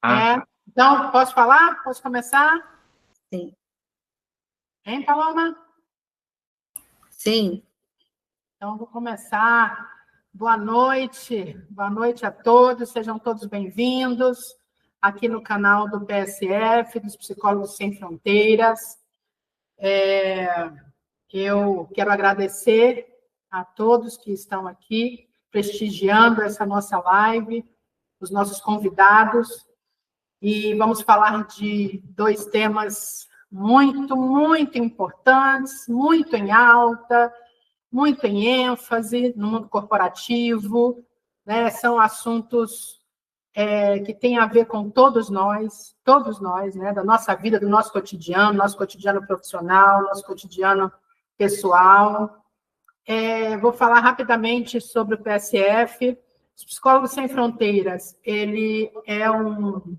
Ah, É, tá. então, posso falar? Posso começar? Sim. Hein, Paloma? Sim. Então, vou começar. Boa noite a todos, sejam todos bem-vindos aqui no canal do PSF, dos Psicólogos Sem Fronteiras. Eu quero agradecer a todos que estão aqui prestigiando essa nossa live, os nossos convidados, e vamos falar de dois temas muito importantes, muito em alta, muito em ênfase no mundo corporativo, né? São assuntos que têm a ver com todos nós, né? Da nossa vida, do nosso cotidiano profissional, nosso cotidiano pessoal. Vou falar rapidamente sobre o PSF. Os Psicólogos Sem Fronteiras, ele é um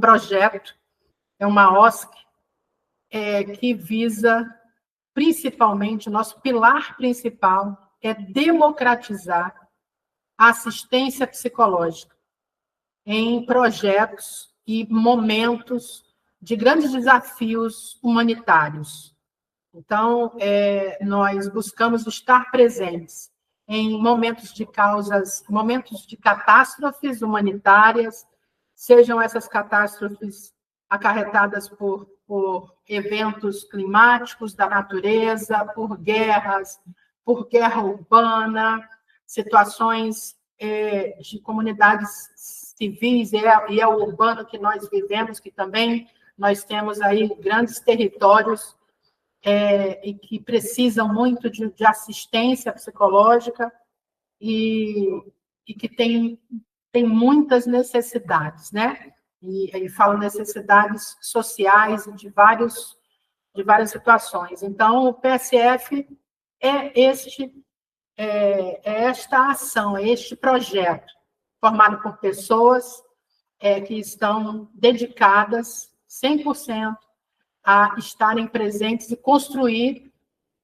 projeto, é uma OSC, que visa, principalmente, o nosso pilar principal é democratizar a assistência psicológica em projetos e momentos de grandes desafios humanitários. Então, nós buscamos estar presentes em momentos de catástrofes humanitárias, sejam essas catástrofes acarretadas por eventos climáticos da natureza, por guerra urbana, situações de comunidades civis e é o urbano que nós vivemos, que também nós temos aí grandes territórios e que precisam muito de assistência psicológica e que tem muitas necessidades, né? E falo necessidades sociais de várias situações. Então, o PSF é esta ação, é este projeto, formado por pessoas que estão dedicadas 100% a estarem presentes e construir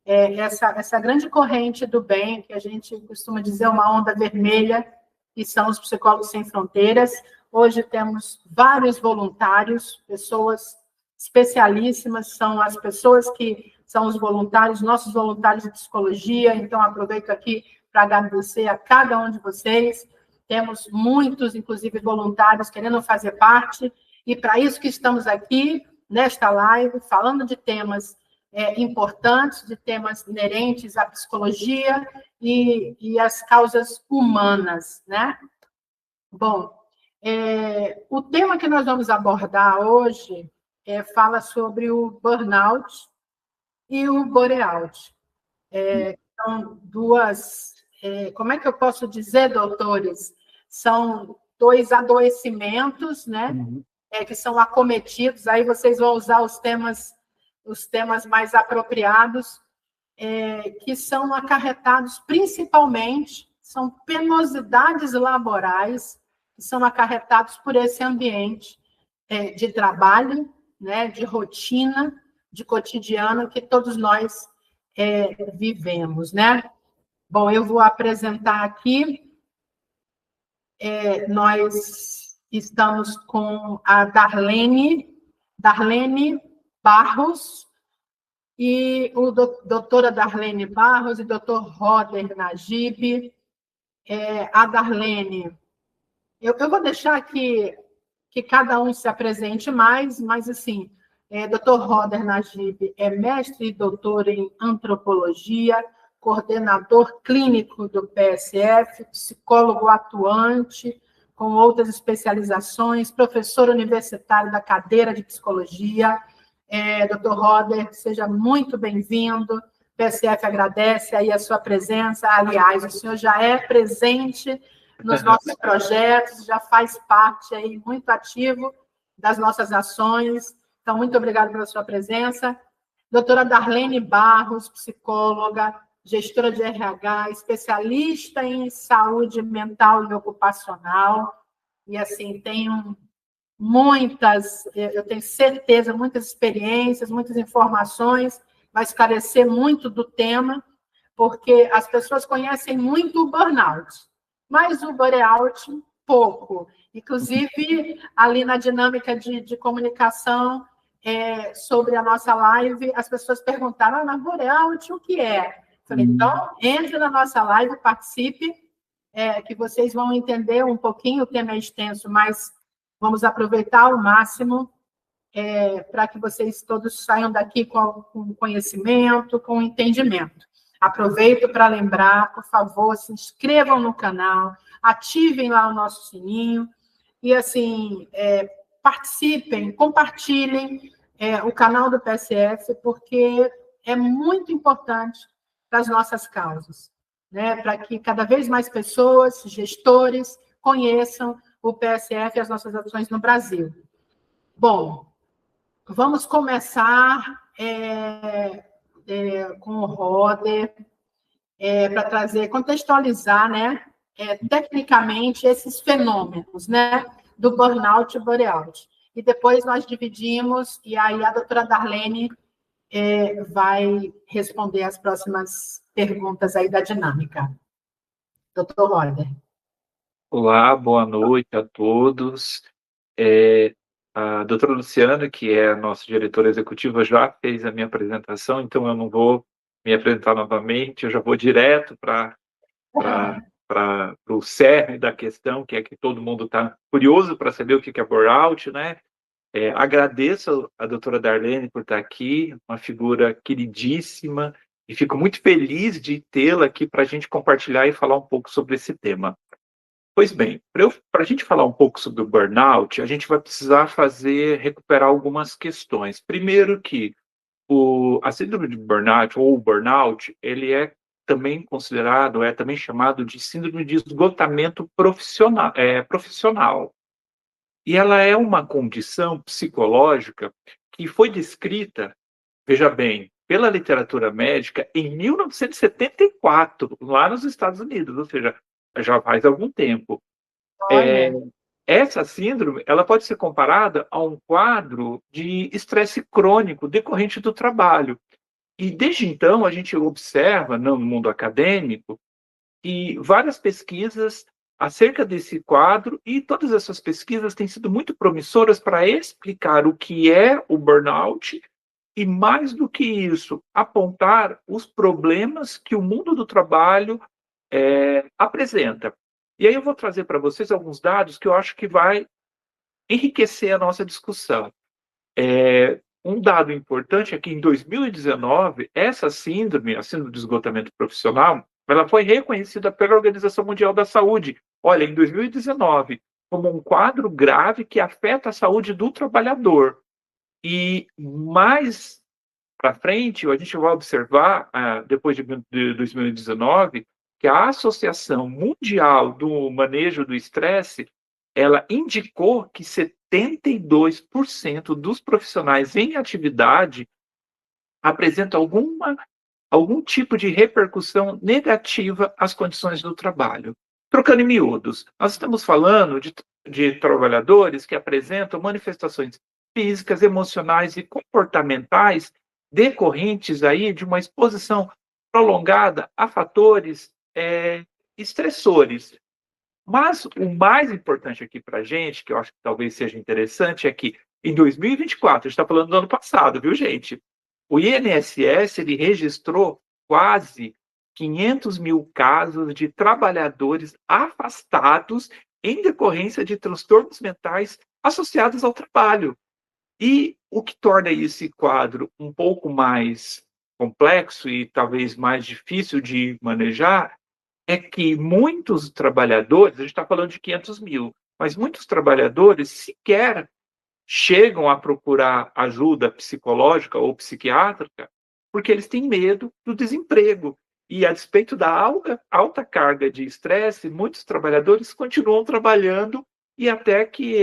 essa grande corrente do bem, que a gente costuma dizer uma onda vermelha, que são os Psicólogos Sem Fronteiras. Hoje temos vários voluntários, pessoas especialíssimas, são as pessoas que são os voluntários, nossos voluntários de psicologia. Então, aproveito aqui para agradecer a cada um de vocês. Temos muitos, inclusive, voluntários querendo fazer parte, e para isso que estamos aqui, nesta live, falando de temas importantes, de temas inerentes à psicologia e às causas humanas, né? Bom, o tema que nós vamos abordar hoje fala sobre o burnout e o boreout. São duas... como é que eu posso dizer, doutores? São dois adoecimentos, né? Que são acometidos, aí vocês vão usar os temas mais apropriados, que são acarretados principalmente, são penosidades laborais, que são acarretados por esse ambiente de trabalho, né, de rotina, de cotidiano, que todos nós vivemos, né? Bom, eu vou apresentar aqui, nós estamos com a Darlene Barros, e o doutora Darlene Barros e doutor Roder Najib. A Darlene, eu vou deixar que cada um se apresente mais, mas, assim, doutor Roder Najib é mestre e doutor em antropologia, coordenador clínico do PSF, psicólogo atuante, com outras especializações, professor universitário da cadeira de psicologia. Doutor Roder, seja muito bem-vindo. O PSF agradece aí a sua presença. Aliás, o senhor já é presente nos nossos projetos, já faz parte aí muito ativo das nossas ações. Então, muito obrigada pela sua presença. Doutora Darlene Barros, psicóloga, gestora de RH, especialista em saúde mental e ocupacional, e, assim, tenho eu tenho certeza, muitas experiências, muitas informações, vai esclarecer muito do tema, porque as pessoas conhecem muito o burnout, mas o boreout pouco. Inclusive, ali na dinâmica de comunicação sobre a nossa live, as pessoas perguntaram, na Borealt, o que é? Falei, então, entre na nossa live, participe, que vocês vão entender um pouquinho, o tema é extenso, mas vamos aproveitar ao máximo para que vocês todos saiam daqui com conhecimento, com entendimento. Aproveito para lembrar, por favor, se inscrevam no canal, ativem lá o nosso sininho e, assim, participem, compartilhem o canal do PSF, porque é muito importante para as nossas causas, né? Para que cada vez mais pessoas, gestores, conheçam o PSF e as nossas ações no Brasil. Bom, vamos começar com o Roder, para trazer, contextualizar, né, tecnicamente, esses fenômenos, né, do burnout e burnout. E depois nós dividimos, e aí a doutora Darlene vai responder as próximas perguntas aí da dinâmica. Doutor Roder. Olá, boa noite a todos. A doutora Luciana, que é a nossa diretora executiva, já fez a minha apresentação, então eu não vou me apresentar novamente, eu já vou direto para o cerne da questão, que é que todo mundo está curioso para saber o que é burnout, né? Agradeço a doutora Darlene por estar aqui, uma figura queridíssima, e fico muito feliz de tê-la aqui para a gente compartilhar e falar um pouco sobre esse tema. Pois bem, para a gente falar um pouco sobre o burnout, a gente vai precisar recuperar algumas questões. Primeiro que a síndrome de burnout, ou o burnout, ele é também considerado, é também chamado de síndrome de esgotamento profissional. E ela é uma condição psicológica que foi descrita, veja bem, pela literatura médica em 1974, lá nos Estados Unidos, ou seja, já faz algum tempo. Essa síndrome, ela pode ser comparada a um quadro de estresse crônico decorrente do trabalho. E desde então a gente observa no mundo acadêmico e várias pesquisas acerca desse quadro, e todas essas pesquisas têm sido muito promissoras para explicar o que é o burnout e, mais do que isso, apontar os problemas que o mundo do trabalho apresenta. E aí eu vou trazer para vocês alguns dados que eu acho que vai enriquecer a nossa discussão. Um dado importante é que, em 2019, essa síndrome, a síndrome de esgotamento profissional, ela foi reconhecida pela Organização Mundial da Saúde, olha, em 2019, como um quadro grave que afeta a saúde do trabalhador. E mais para frente, a gente vai observar, depois de 2019, que a Associação Mundial do Manejo do Estresse, ela indicou que 72% dos profissionais em atividade apresentam algum tipo de repercussão negativa às condições do trabalho. Trocando em miúdos, nós estamos falando de trabalhadores que apresentam manifestações físicas, emocionais e comportamentais decorrentes aí de uma exposição prolongada a fatores estressores. Mas o mais importante aqui para a gente, que eu acho que talvez seja interessante, é que em 2024, a gente está falando do ano passado, viu, gente? O INSS ele registrou quase 500 mil casos de trabalhadores afastados em decorrência de transtornos mentais associados ao trabalho. E o que torna esse quadro um pouco mais complexo e talvez mais difícil de manejar é que muitos trabalhadores, a gente está falando de 500 mil, mas muitos trabalhadores sequer chegam a procurar ajuda psicológica ou psiquiátrica porque eles têm medo do desemprego. E, a despeito da alta carga de estresse, muitos trabalhadores continuam trabalhando e até que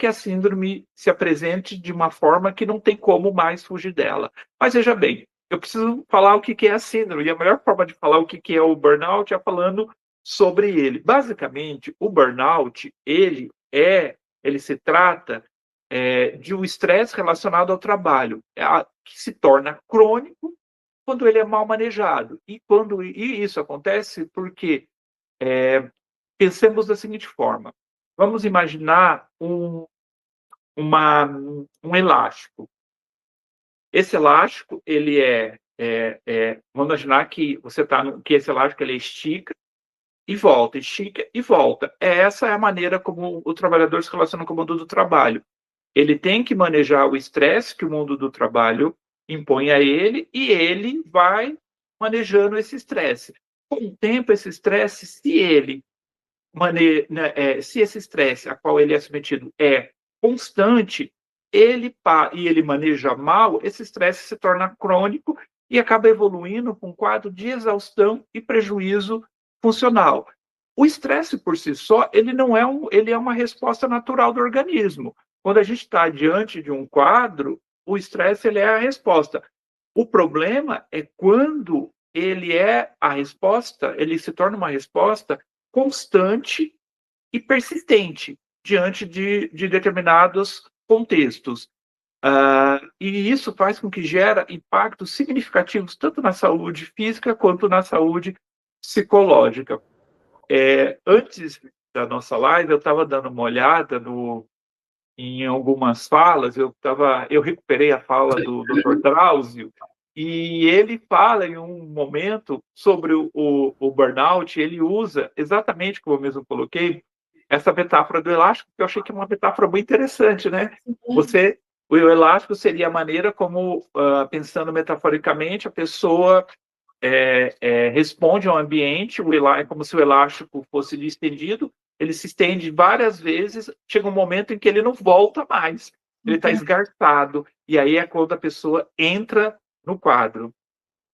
a síndrome se apresente de uma forma que não tem como mais fugir dela. Mas, veja bem, eu preciso falar o que é a síndrome, e a melhor forma de falar o que é o burnout é falando sobre ele. Basicamente, o burnout, ele se trata de um estresse relacionado ao trabalho, que se torna crônico quando ele é mal manejado. E isso acontece porque Pensemos da seguinte forma: vamos imaginar um elástico. Esse elástico, ele vamos imaginar que você que esse elástico ele estica e volta, estica e volta. Essa é a maneira como o trabalhador se relaciona com o mundo do trabalho. Ele tem que manejar o estresse que o mundo do trabalho impõe a ele, e ele vai manejando esse estresse. Com o tempo, esse estresse, se esse estresse a qual ele é submetido é constante, e ele maneja mal, esse estresse se torna crônico e acaba evoluindo com um quadro de exaustão e prejuízo funcional. O estresse por si só, ele não é ele é uma resposta natural do organismo. Quando a gente está diante de um quadro, o estresse ele é a resposta. O problema é quando ele se torna uma resposta constante e persistente diante de determinados contextos. E isso faz com que gera impactos significativos tanto na saúde física quanto na saúde psicológica. Antes da nossa live, eu estava dando uma olhada em algumas falas, eu recuperei a fala do Dr. Drauzio, e ele fala em um momento sobre o burnout, ele usa exatamente, como eu mesmo coloquei, essa metáfora do elástico, que eu achei que é uma metáfora muito interessante, né? O elástico seria a maneira como, pensando metaforicamente, a pessoa responde ao ambiente, é como se o elástico fosse estendido, ele se estende várias vezes, chega um momento em que ele não volta mais, ele está esgarçado, e aí é quando a pessoa entra no quadro.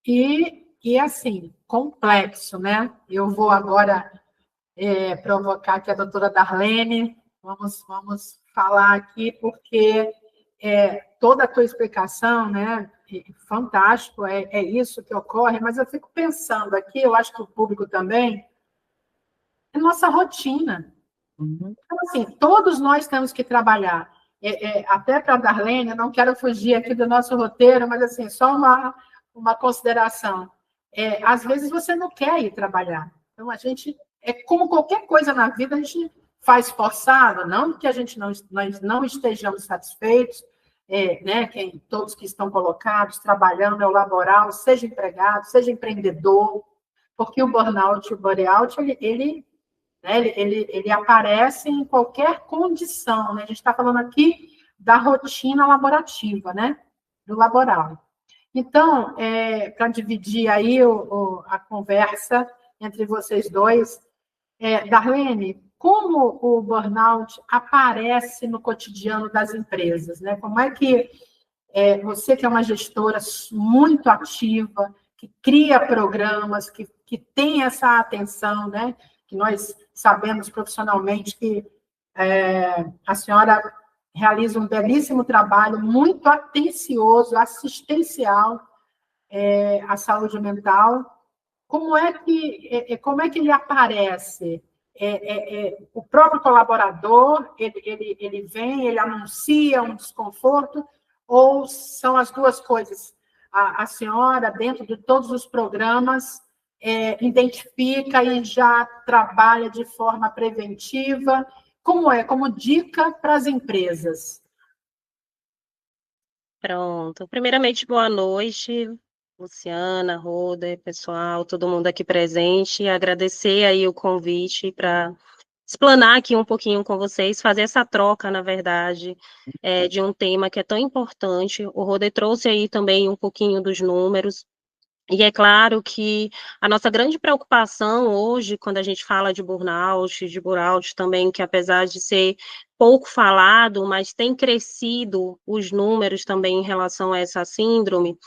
E assim, complexo, né? Eu vou agora provocar aqui a doutora Darlene, vamos falar aqui, porque toda a tua explicação, né, fantástico, é isso que ocorre, mas eu fico pensando aqui, eu acho que o público também, é nossa rotina. Então, assim, todos nós temos que trabalhar. Até para a Darlene, eu não quero fugir aqui do nosso roteiro, mas assim, só uma consideração. Às vezes você não quer ir trabalhar. Então, a gente, como qualquer coisa na vida, a gente faz forçado, não que nós não estejamos satisfeitos, né, todos que estão colocados, trabalhando, é o laboral, seja empregado, seja empreendedor, porque o burnout, o burnout, ele aparece em qualquer condição, né? A gente está falando aqui da rotina laborativa, né? Do laboral. Então, para dividir aí a conversa entre vocês dois, Darlene, como o burnout aparece no cotidiano das empresas, né? Como é que você, que é uma gestora muito ativa, que cria programas, que tem essa atenção, né? Que nós sabemos profissionalmente que a senhora realiza um belíssimo trabalho, muito atencioso, assistencial à saúde mental. Como é que ele aparece? O próprio colaborador, ele vem, ele anuncia um desconforto, ou são as duas coisas? A senhora, dentro de todos os programas, identifica e já trabalha de forma preventiva? Como dica para as empresas? Pronto. Primeiramente, boa noite, Luciana, Roda, pessoal, todo mundo aqui presente. Agradecer aí o convite para explanar aqui um pouquinho com vocês, fazer essa troca, na verdade, de um tema que é tão importante. O Roda trouxe aí também um pouquinho dos números. E é claro que a nossa grande preocupação hoje, quando a gente fala de burnout também, que apesar de ser pouco falado, mas tem crescido os números também em relação a essa síndrome,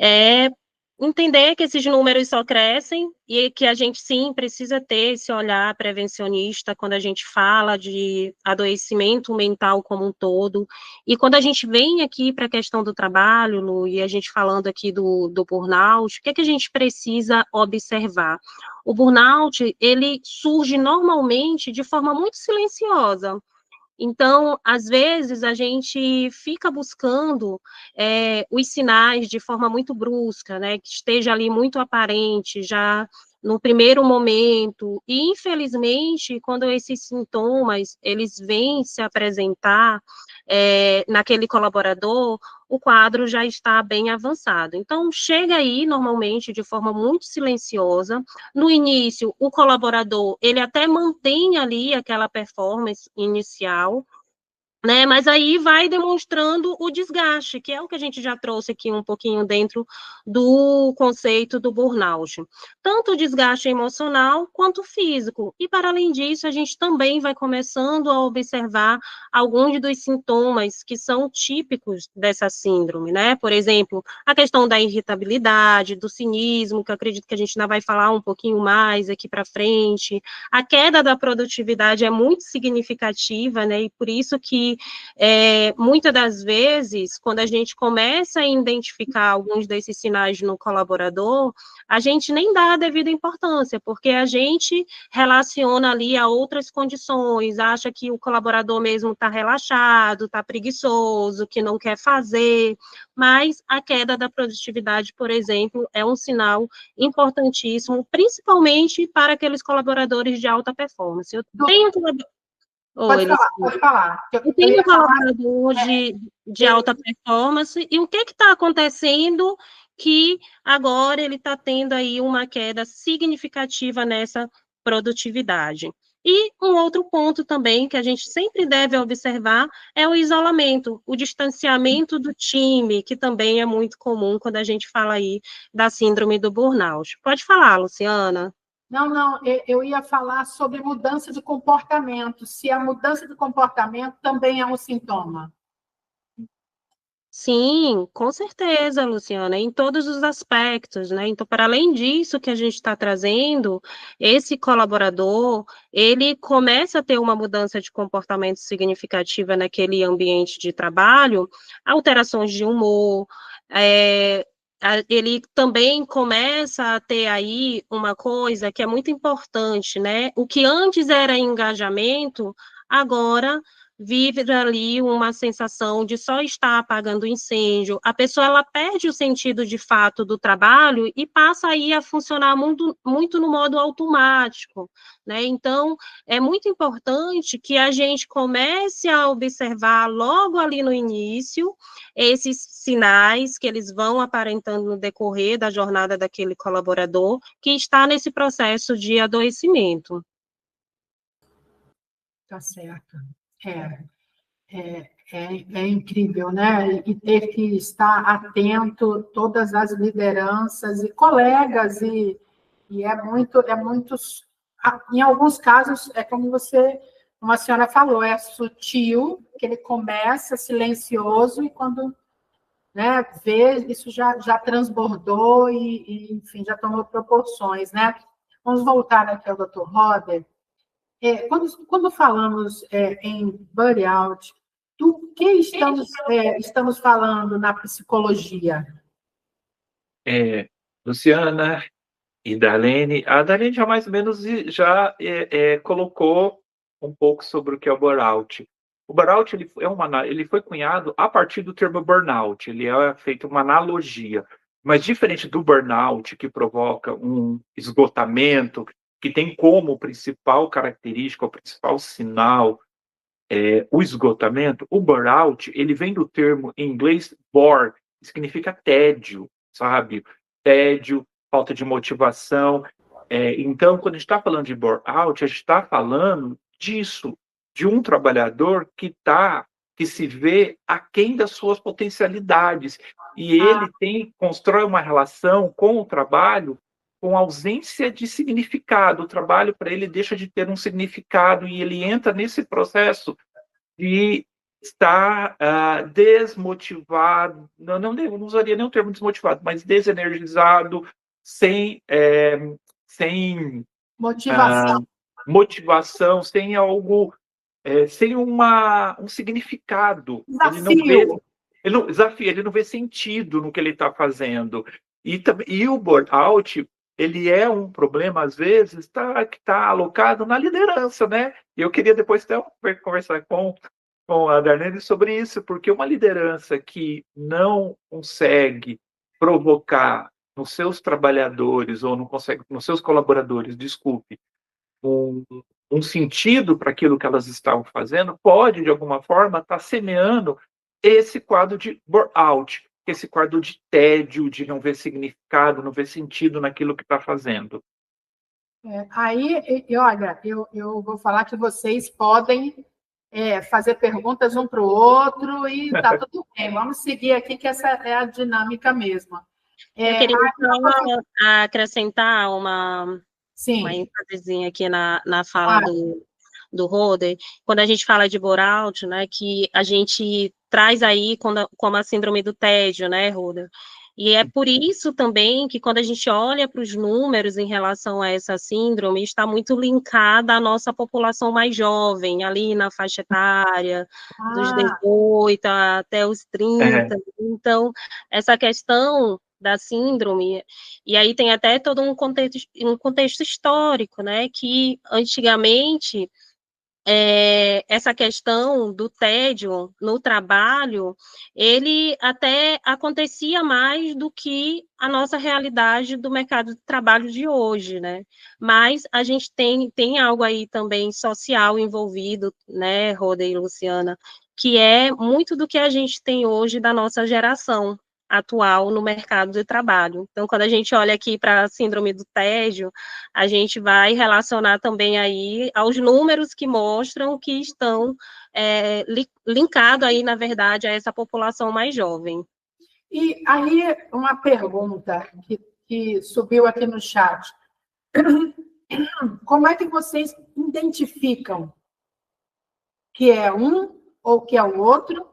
é entender que esses números só crescem e que a gente, sim, precisa ter esse olhar prevencionista quando a gente fala de adoecimento mental como um todo. E quando a gente vem aqui para a questão do trabalho, Lu, e a gente falando aqui do burnout, o que é que a gente precisa observar? O burnout, ele surge normalmente de forma muito silenciosa. Então, às vezes, a gente fica buscando os sinais de forma muito brusca, né, que esteja ali muito aparente, já no primeiro momento, e infelizmente, quando esses sintomas, eles vêm se apresentar naquele colaborador, o quadro já está bem avançado. Então, chega aí, normalmente, de forma muito silenciosa. No início, o colaborador, ele até mantém ali aquela performance inicial, né? Mas aí vai demonstrando o desgaste, que é o que a gente já trouxe aqui um pouquinho dentro do conceito do burnout. Tanto o desgaste emocional quanto físico. E, para além disso, a gente também vai começando a observar alguns dos sintomas que são típicos dessa síndrome, né? Por exemplo, a questão da irritabilidade, do cinismo, que eu acredito que a gente ainda vai falar um pouquinho mais aqui para frente. A queda da produtividade é muito significativa, né? E por isso que muitas das vezes, quando a gente começa a identificar alguns desses sinais no colaborador, a gente nem dá a devida importância, porque a gente relaciona ali a outras condições, acha que o colaborador mesmo está relaxado, está preguiçoso, que não quer fazer, mas a queda da produtividade, por exemplo, é um sinal importantíssimo, principalmente para aqueles colaboradores de alta performance. Eu tenho Pode falar, pode falar. eu tenho um colaborador de alta performance, e o que está acontecendo que agora ele está tendo aí uma queda significativa nessa produtividade. E um outro ponto também que a gente sempre deve observar é o isolamento, o distanciamento do time, que também é muito comum quando a gente fala aí da síndrome do burnout. Pode falar, Luciana. Não, eu ia falar sobre mudança de comportamento, se a mudança de comportamento também é um sintoma. Sim, com certeza, Luciana, em todos os aspectos, né? Então, para além disso que a gente está trazendo, esse colaborador, ele começa a ter uma mudança de comportamento significativa naquele ambiente de trabalho, alterações de humor, ele também começa a ter aí uma coisa que é muito importante, né? O que antes era engajamento, agora vive ali uma sensação de só estar apagando incêndio. A pessoa ela perde o sentido de fato do trabalho e passa aí a funcionar muito, muito no modo automático, né? Então, é muito importante que a gente comece a observar logo ali no início esses sinais que eles vão aparentando no decorrer da jornada daquele colaborador que está nesse processo de adoecimento. Tá certo. É incrível, né? E ter que estar atento todas as lideranças e colegas, e em alguns casos, é como a senhora falou, é sutil, que ele começa silencioso e quando, né, vê, isso já transbordou enfim, já tomou proporções, né? Vamos voltar aqui ao Dr. Roder. Quando falamos em burnout, do que estamos falando na psicologia? Luciana e Darlene, a Darlene já mais ou menos já colocou um pouco sobre o que é o burnout. O burnout ele foi cunhado a partir do termo burnout, ele é feito uma analogia, mas diferente do burnout, que provoca um esgotamento, que tem como principal característica, o principal sinal, o esgotamento, o burnout, ele vem do termo em inglês bore, que significa tédio, sabe? Tédio, falta de motivação. Então, quando a gente está falando de burnout, a gente está falando disso, de um trabalhador que se vê aquém das suas potencialidades, e ele constrói uma relação com o trabalho com ausência de significado. O trabalho para ele deixa de ter um significado e ele entra nesse processo de estar desmotivado, não usaria nem o termo desmotivado, mas desenergizado, sem motivação, sem algo, sem um significado. Desafio. Ele não vê sentido no que ele está fazendo. E o burnout, ele é um problema, às vezes, que está alocado na liderança, né? E eu queria depois até conversar com a Darlene sobre isso, porque uma liderança que não consegue provocar nos seus trabalhadores ou não consegue nos seus colaboradores, desculpe, um sentido para aquilo que elas estavam fazendo, pode, de alguma forma, estar semeando esse quadro de burnout, esse quadro de tédio, de não ver significado, não ver sentido naquilo que está fazendo. Olha, eu vou falar que vocês podem fazer perguntas um para o outro e está tudo bem. Vamos seguir aqui, que essa é a dinâmica mesmo. Eu queria só acrescentar uma ênfasezinha aqui na fala do Roder. Quando a gente fala de burnout, né, que a gente traz aí como a síndrome do tédio, né, Roder? E é por isso também que quando a gente olha para os números em relação a essa síndrome, está muito linkada à nossa população mais jovem, ali na faixa etária, dos 18 até os 30. Então, essa questão da síndrome, e aí tem até todo um contexto histórico, né, que antigamente essa questão do tédio no trabalho, ele até acontecia mais do que a nossa realidade do mercado de trabalho de hoje, né? Mas a gente tem algo aí também social envolvido, né, Roda e Luciana, que é muito do que a gente tem hoje da nossa geração atual no mercado de trabalho. Então, quando a gente olha aqui para a síndrome do tédio, a gente vai relacionar também aí aos números que mostram que estão linkados aí, na verdade, a essa população mais jovem. E aí, uma pergunta que subiu aqui no chat. Como é que vocês identificam que é um ou que é o outro?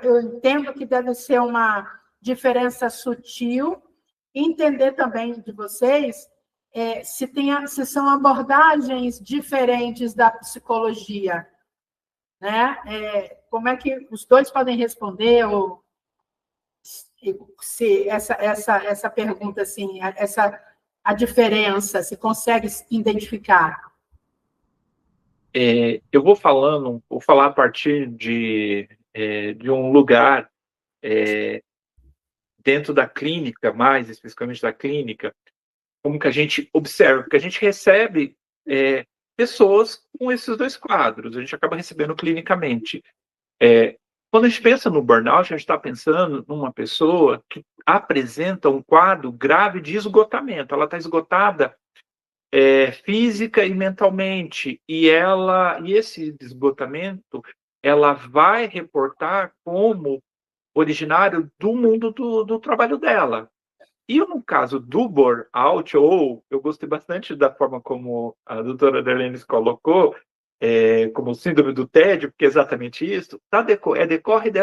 Eu entendo que deve ser uma diferença sutil. Entender também de vocês se são abordagens diferentes da psicologia, né? Como é que os dois podem responder, ou se essa pergunta, assim, a diferença, se consegue identificar? Eu vou falar a partir de um lugar dentro da clínica, mais especificamente da clínica, como que a gente observa, porque a gente recebe pessoas com esses dois quadros, a gente acaba recebendo clinicamente. Quando a gente pensa no burnout, a gente está pensando numa pessoa que apresenta um quadro grave de esgotamento, ela está esgotada física e mentalmente, e esse esgotamento ela vai reportar como originário do mundo do trabalho dela. E no caso do burnout, ou eu gostei bastante da forma como a doutora Darlene colocou, como síndrome do tédio, porque é exatamente isso, decorre de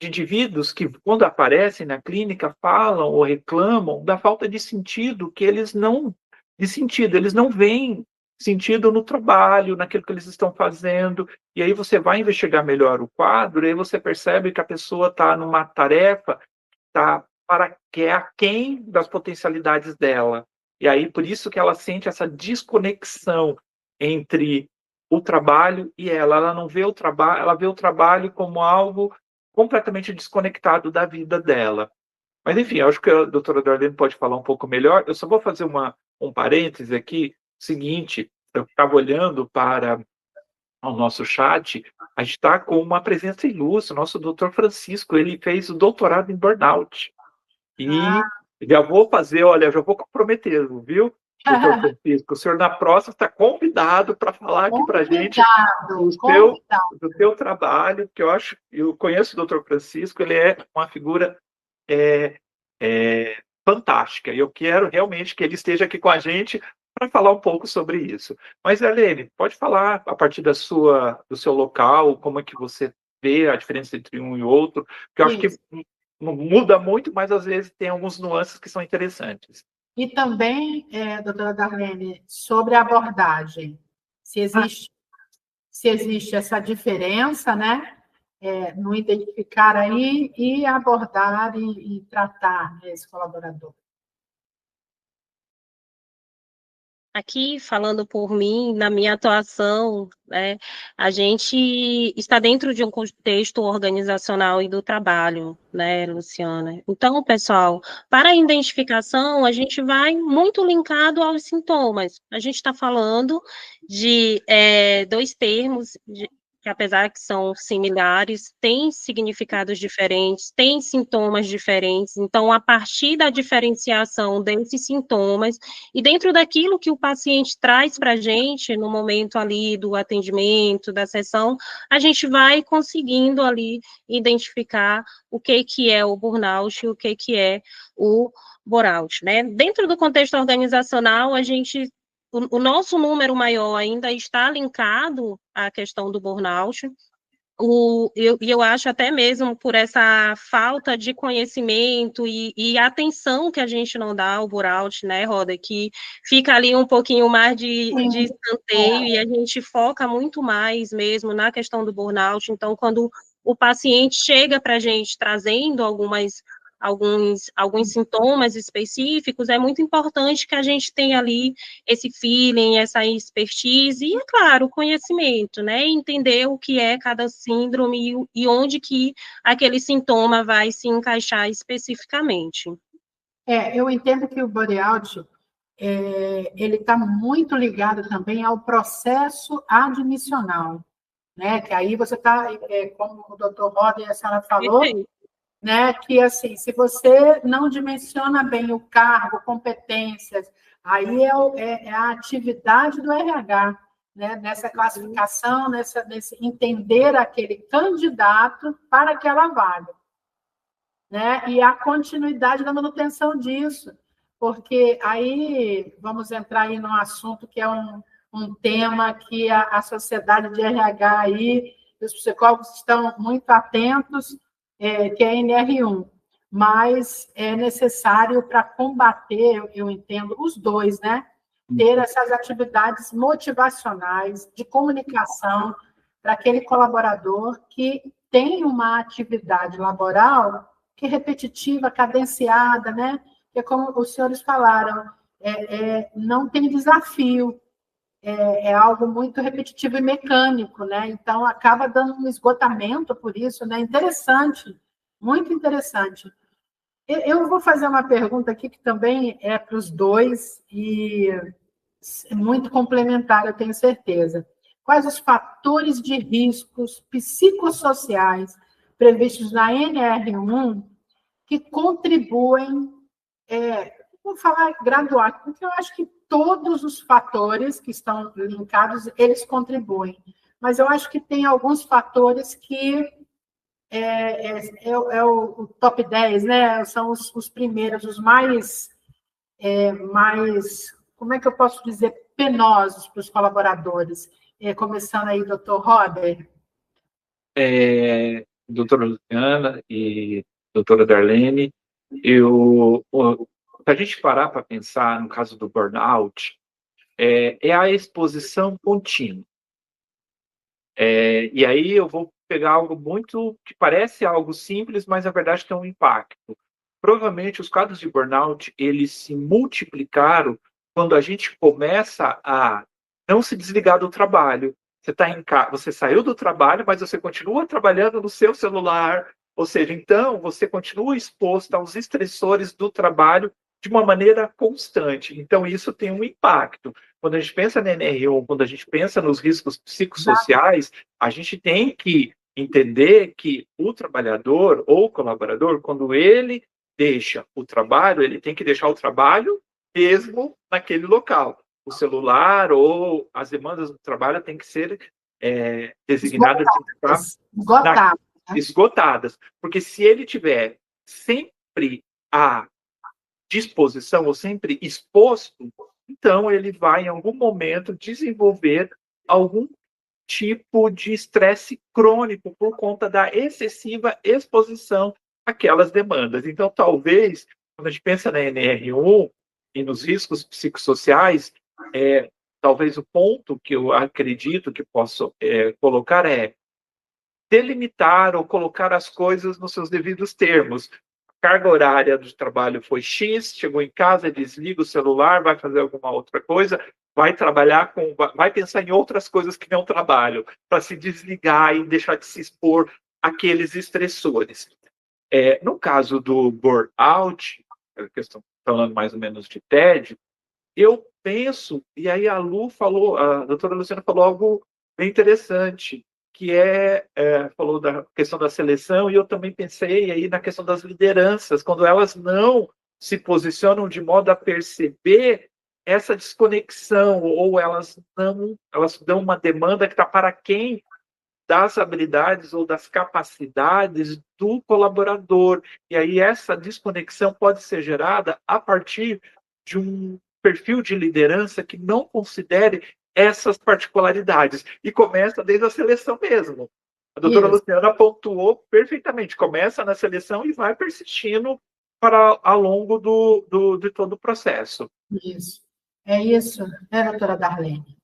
indivíduos que, quando aparecem na clínica, falam ou reclamam da falta de sentido, eles não veem sentido no trabalho, naquilo que eles estão fazendo, e aí você vai investigar melhor o quadro, e aí você percebe que a pessoa está numa tarefa, que é aquém das potencialidades dela. E aí, por isso que ela sente essa desconexão entre o trabalho e ela não vê o trabalho, ela vê o trabalho como algo completamente desconectado da vida dela. Mas, enfim, eu acho que a doutora Darlene pode falar um pouco melhor. Eu só vou fazer um parêntese aqui, seguinte, eu estava olhando para o nosso chat, a gente está com uma presença ilustre, o nosso doutor Francisco, ele fez o doutorado em burnout. E já vou comprometer, viu, doutor Francisco? O senhor, na próxima, está convidado para falar aqui para a gente do seu trabalho, que eu conheço o doutor Francisco, ele é uma figura fantástica, e eu quero realmente que ele esteja aqui com a gente para falar um pouco sobre isso. Mas, Arlene, pode falar a partir do seu local, como é que você vê a diferença entre um e outro, que eu acho que não muda muito, mas às vezes tem alguns nuances que são interessantes. E também, doutora Darlene, sobre a abordagem, se existe essa diferença, né? No identificar aí e abordar e tratar esse colaborador. aqui, falando por mim, na minha atuação, né, a gente está dentro de um contexto organizacional e do trabalho, né, Luciana? Então, pessoal, para a identificação, a gente vai muito linkado aos sintomas. A gente está falando de dois termos, que apesar que são similares, têm significados diferentes, têm sintomas diferentes. Então, a partir da diferenciação desses sintomas, e dentro daquilo que o paciente traz para a gente, no momento ali do atendimento, da sessão, a gente vai conseguindo ali identificar o que é o burnout e o que é o bore-out, né? Dentro do contexto organizacional, o nosso número maior ainda está linkado à questão do burnout, eu acho até mesmo por essa falta de conhecimento e atenção que a gente não dá ao burnout, né, Roda, que fica ali um pouquinho mais de escanteio e a gente foca muito mais mesmo na questão do burnout. Então, quando o paciente chega para a gente trazendo alguns sintomas específicos, é muito importante que a gente tenha ali esse feeling, essa expertise e, é claro, o conhecimento, né? Entender o que é cada síndrome e onde que aquele sintoma vai se encaixar especificamente. Eu entendo que o burnout ele está muito ligado também ao processo admissional, né? Que aí você está, como o doutor Roda e a senhora falou, né? Que assim, se você não dimensiona bem o cargo, competências, aí é a atividade do RH, né? Nessa classificação, nesse entender aquele candidato para aquela vaga, né? E a continuidade da manutenção disso, porque aí vamos entrar aí num assunto que é um tema que a sociedade de RH aí, os psicólogos estão muito atentos, que é a NR1, mas é necessário para combater, eu entendo, os dois, né? Ter essas atividades motivacionais, de comunicação, para aquele colaborador que tem uma atividade laboral que é repetitiva, cadenciada, né? Que é como os senhores falaram, não tem desafio, é algo muito repetitivo e mecânico, né? Então, acaba dando um esgotamento por isso, né? Interessante, muito interessante. Eu vou fazer uma pergunta aqui que também é para os dois e é muito complementar, eu tenho certeza. Quais os fatores de riscos psicossociais previstos na NR1 que contribuem, vou falar graduado, porque eu acho que todos os fatores que estão linkados, eles contribuem, mas eu acho que tem alguns fatores que o top 10, né? São os primeiros, os mais, como é que eu posso dizer, penosos para os colaboradores. Começando aí, doutor Roder. Doutora Luciana e doutora Darlene, se a gente parar para pensar no caso do burnout, é a exposição contínua. E aí eu vou pegar algo muito que parece algo simples, mas na verdade tem um impacto. Provavelmente os casos de burnout, eles se multiplicaram quando a gente começa a não se desligar do trabalho. Você está em casa, você saiu do trabalho, mas você continua trabalhando no seu celular, ou seja, então você continua exposto aos estressores do trabalho de uma maneira constante. Então isso tem um impacto. Quando a gente pensa na NR1, quando a gente pensa nos riscos psicossociais, a gente tem que entender que o trabalhador ou colaborador, quando ele deixa o trabalho, ele tem que deixar o trabalho mesmo naquele local. O celular ou as demandas do trabalho têm que ser designadas esgotadas. Porque se ele tiver sempre à disposição ou sempre exposto, então ele vai, em algum momento, desenvolver algum tipo de estresse crônico por conta da excessiva exposição àquelas demandas. Então, talvez, quando a gente pensa na NR1 e nos riscos psicossociais, talvez o ponto que eu acredito que posso colocar é delimitar ou colocar as coisas nos seus devidos termos. A carga horária do trabalho foi X, chegou em casa, desliga o celular, vai fazer alguma outra coisa, vai trabalhar vai pensar em outras coisas que não trabalho, para se desligar e deixar de se expor àqueles estressores. No caso do burnout, a questão falando mais ou menos de TED, eu penso, e aí a doutora Luciana falou algo bem interessante, que falou da questão da seleção, e eu também pensei aí na questão das lideranças, quando elas não se posicionam de modo a perceber essa desconexão, ou elas dão uma demanda que está para quem das habilidades ou das capacidades do colaborador. E aí essa desconexão pode ser gerada a partir de um perfil de liderança que não considere essas particularidades. E começa desde a seleção mesmo. A doutora Luciana pontuou perfeitamente. Começa na seleção e vai persistindo ao longo de todo o processo. Isso. É isso, né, doutora Darlene?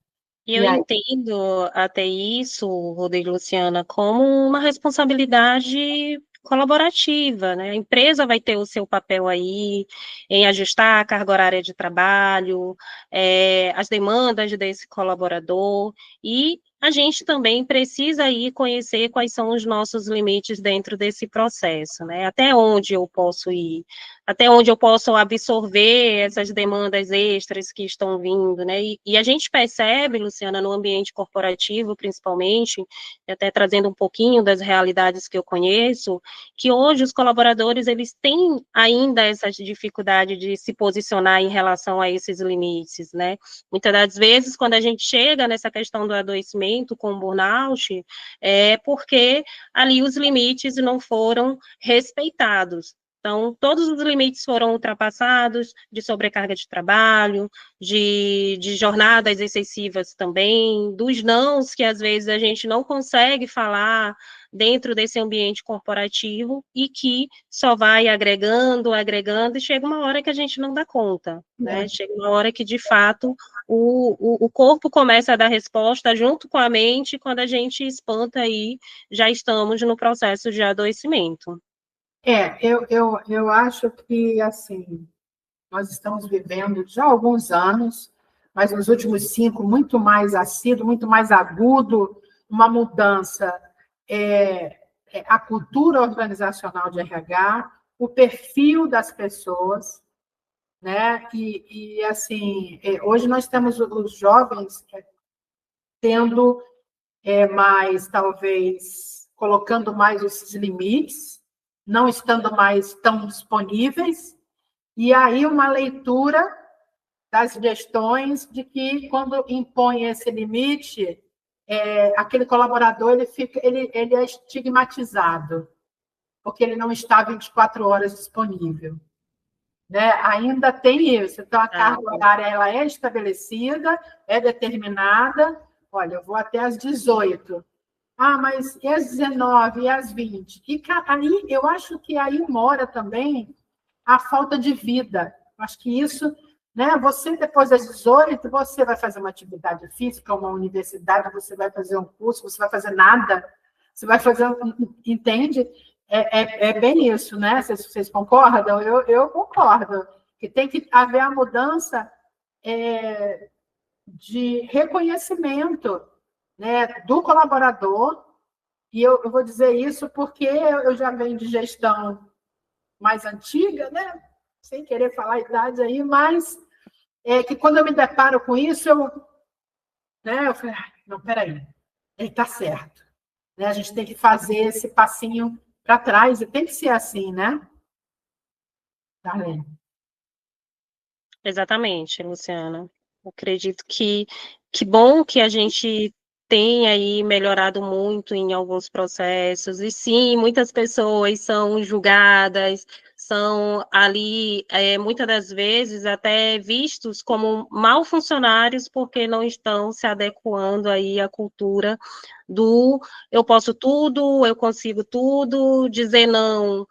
E eu entendo até isso, Rodrigo e Luciana, como uma responsabilidade colaborativa, né? A empresa vai ter o seu papel aí em ajustar a carga horária de trabalho, as demandas desse colaborador, e a gente também precisa aí conhecer quais são os nossos limites dentro desse processo, né? Até onde eu posso ir, até onde eu posso absorver essas demandas extras que estão vindo, né? E a gente percebe, Luciana, no ambiente corporativo, principalmente, e até trazendo um pouquinho das realidades que eu conheço, que hoje os colaboradores, eles têm ainda essa dificuldade de se posicionar em relação a esses limites, né? Muitas das vezes, quando a gente chega nessa questão do adoecimento com o burnout, é porque ali os limites não foram respeitados. Então, todos os limites foram ultrapassados, de sobrecarga de trabalho, de jornadas excessivas também, dos nãos que às vezes a gente não consegue falar dentro desse ambiente corporativo e que só vai agregando, e chega uma hora que a gente não dá conta, né? Chega uma hora que, de fato, o corpo começa a dar resposta junto com a mente, quando a gente espanta aí, já estamos no processo de adoecimento. Eu acho que, assim, nós estamos vivendo já há alguns anos, mas nos últimos 5, muito mais assíduo, muito mais agudo, uma mudança, a cultura organizacional de RH, o perfil das pessoas, né? E assim, hoje nós temos os jovens tendo mais, talvez, colocando mais esses limites, não estando mais tão disponíveis, e aí uma leitura das gestões de que, quando impõe esse limite, aquele colaborador ele é estigmatizado, porque ele não está 24 horas disponível. Né? Ainda tem isso. Então, a carga horária ela é estabelecida, é determinada. Olha, eu vou até às 18. Mas e às 19, e às 20? E aí, eu acho que aí mora também a falta de vida. Acho que isso, né? Você, depois das 18, você vai fazer uma atividade física, uma universidade, você vai fazer um curso, você vai fazer nada, você vai fazer, entende? É bem isso, né? Vocês concordam? Eu concordo. Que tem que haver a mudança de reconhecimento, né, do colaborador, e eu vou dizer isso porque eu já venho de gestão mais antiga, né? Sem querer falar a idade aí, mas que quando eu me deparo com isso, eu falei, não, peraí, ele está certo. Né? A gente tem que fazer esse passinho para trás, e tem que ser assim, né? Darlene. Exatamente, Luciana. Eu acredito que bom que a gente tem aí melhorado muito em alguns processos, e sim, muitas pessoas são julgadas, são ali, muitas das vezes, até vistos como mal funcionários, porque não estão se adequando aí à cultura do eu posso tudo, eu consigo tudo, dizer não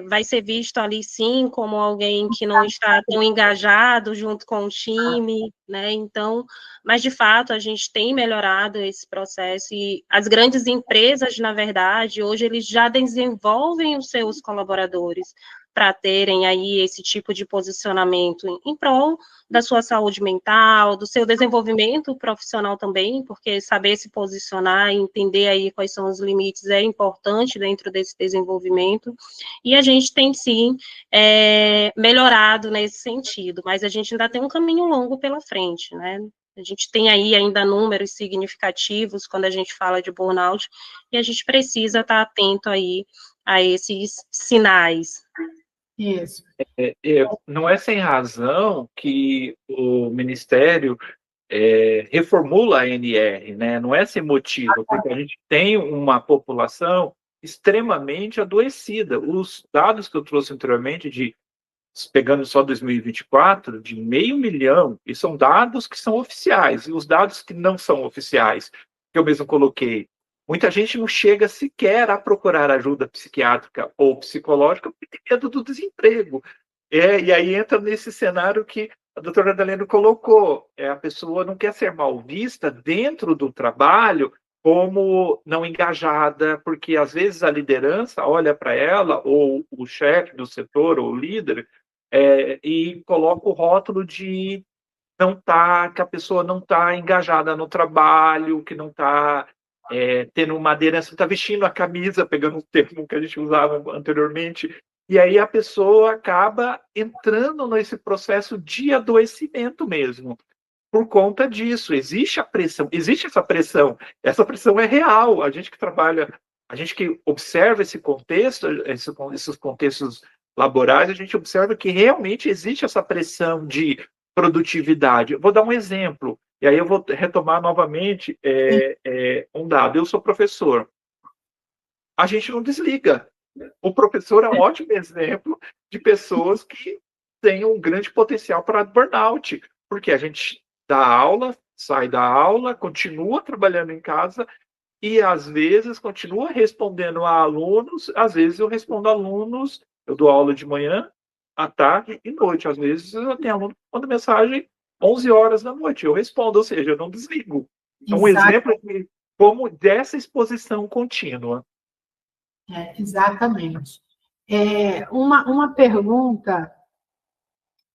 vai ser visto ali, sim, como alguém que não está tão engajado junto com o time, né? Então, mas, de fato, a gente tem melhorado esse processo, e as grandes empresas, na verdade, hoje eles já desenvolvem os seus colaboradores para terem aí esse tipo de posicionamento em prol da sua saúde mental, do seu desenvolvimento profissional também, porque saber se posicionar e entender aí quais são os limites é importante dentro desse desenvolvimento, e a gente tem sim melhorado nesse sentido, mas a gente ainda tem um caminho longo pela frente, né? A gente tem aí ainda números significativos quando a gente fala de burnout, e a gente precisa estar atento aí a esses sinais. Isso. Não é sem razão que o Ministério reformula a ANR, né? Não é sem motivo, porque a gente tem uma população extremamente adoecida. Os dados que eu trouxe anteriormente, pegando só 2024, de 500 mil, e são dados que são oficiais, e os dados que não são oficiais, que eu mesmo coloquei, muita gente não chega sequer a procurar ajuda psiquiátrica ou psicológica porque tem medo do desemprego. E aí entra nesse cenário que a doutora Daleno colocou, a pessoa não quer ser mal vista dentro do trabalho como não engajada, porque às vezes a liderança olha para ela, ou o chefe do setor, ou o líder, e coloca o rótulo de que a pessoa não está engajada no trabalho, que não está tendo uma aderência, está vestindo a camisa, pegando um termo que a gente usava anteriormente, e aí a pessoa acaba entrando nesse processo de adoecimento mesmo. Por conta disso, existe essa pressão é real. A gente que trabalha, a gente que observa esse contexto, esses contextos laborais, a gente observa que realmente existe essa pressão de produtividade. Eu vou dar um exemplo, e aí eu vou retomar novamente um dado. Eu sou professor. A gente não desliga. O professor é um ótimo exemplo de pessoas que têm um grande potencial para burnout, porque a gente dá aula, sai da aula, continua trabalhando em casa e, às vezes, continua respondendo a alunos. Às vezes, eu respondo a alunos, eu dou aula de manhã, à tarde e noite. Às vezes, eu tenho aluno que manda mensagem 11 horas da noite. Eu respondo, ou seja, eu não desligo. É um exemplo como dessa exposição contínua. Exatamente. Uma pergunta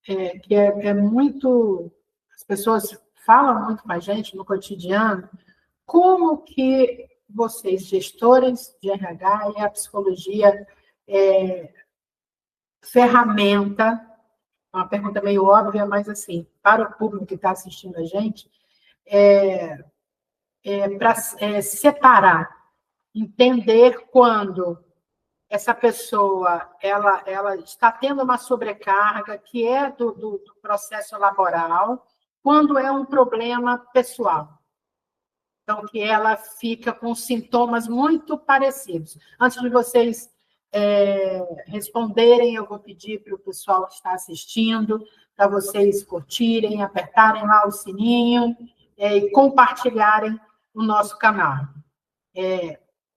que é muito... As pessoas falam muito com a gente no cotidiano, como que vocês, gestores de RH e a psicologia, ferramenta, uma pergunta meio óbvia, mas assim, para o público que está assistindo a gente, para separar, entender quando essa pessoa ela está tendo uma sobrecarga que é do processo laboral, quando é um problema pessoal. Então, que ela fica com sintomas muito parecidos. Antes de vocês responderem, eu vou pedir para o pessoal que está assistindo, para vocês curtirem, apertarem lá o sininho e compartilharem o nosso canal.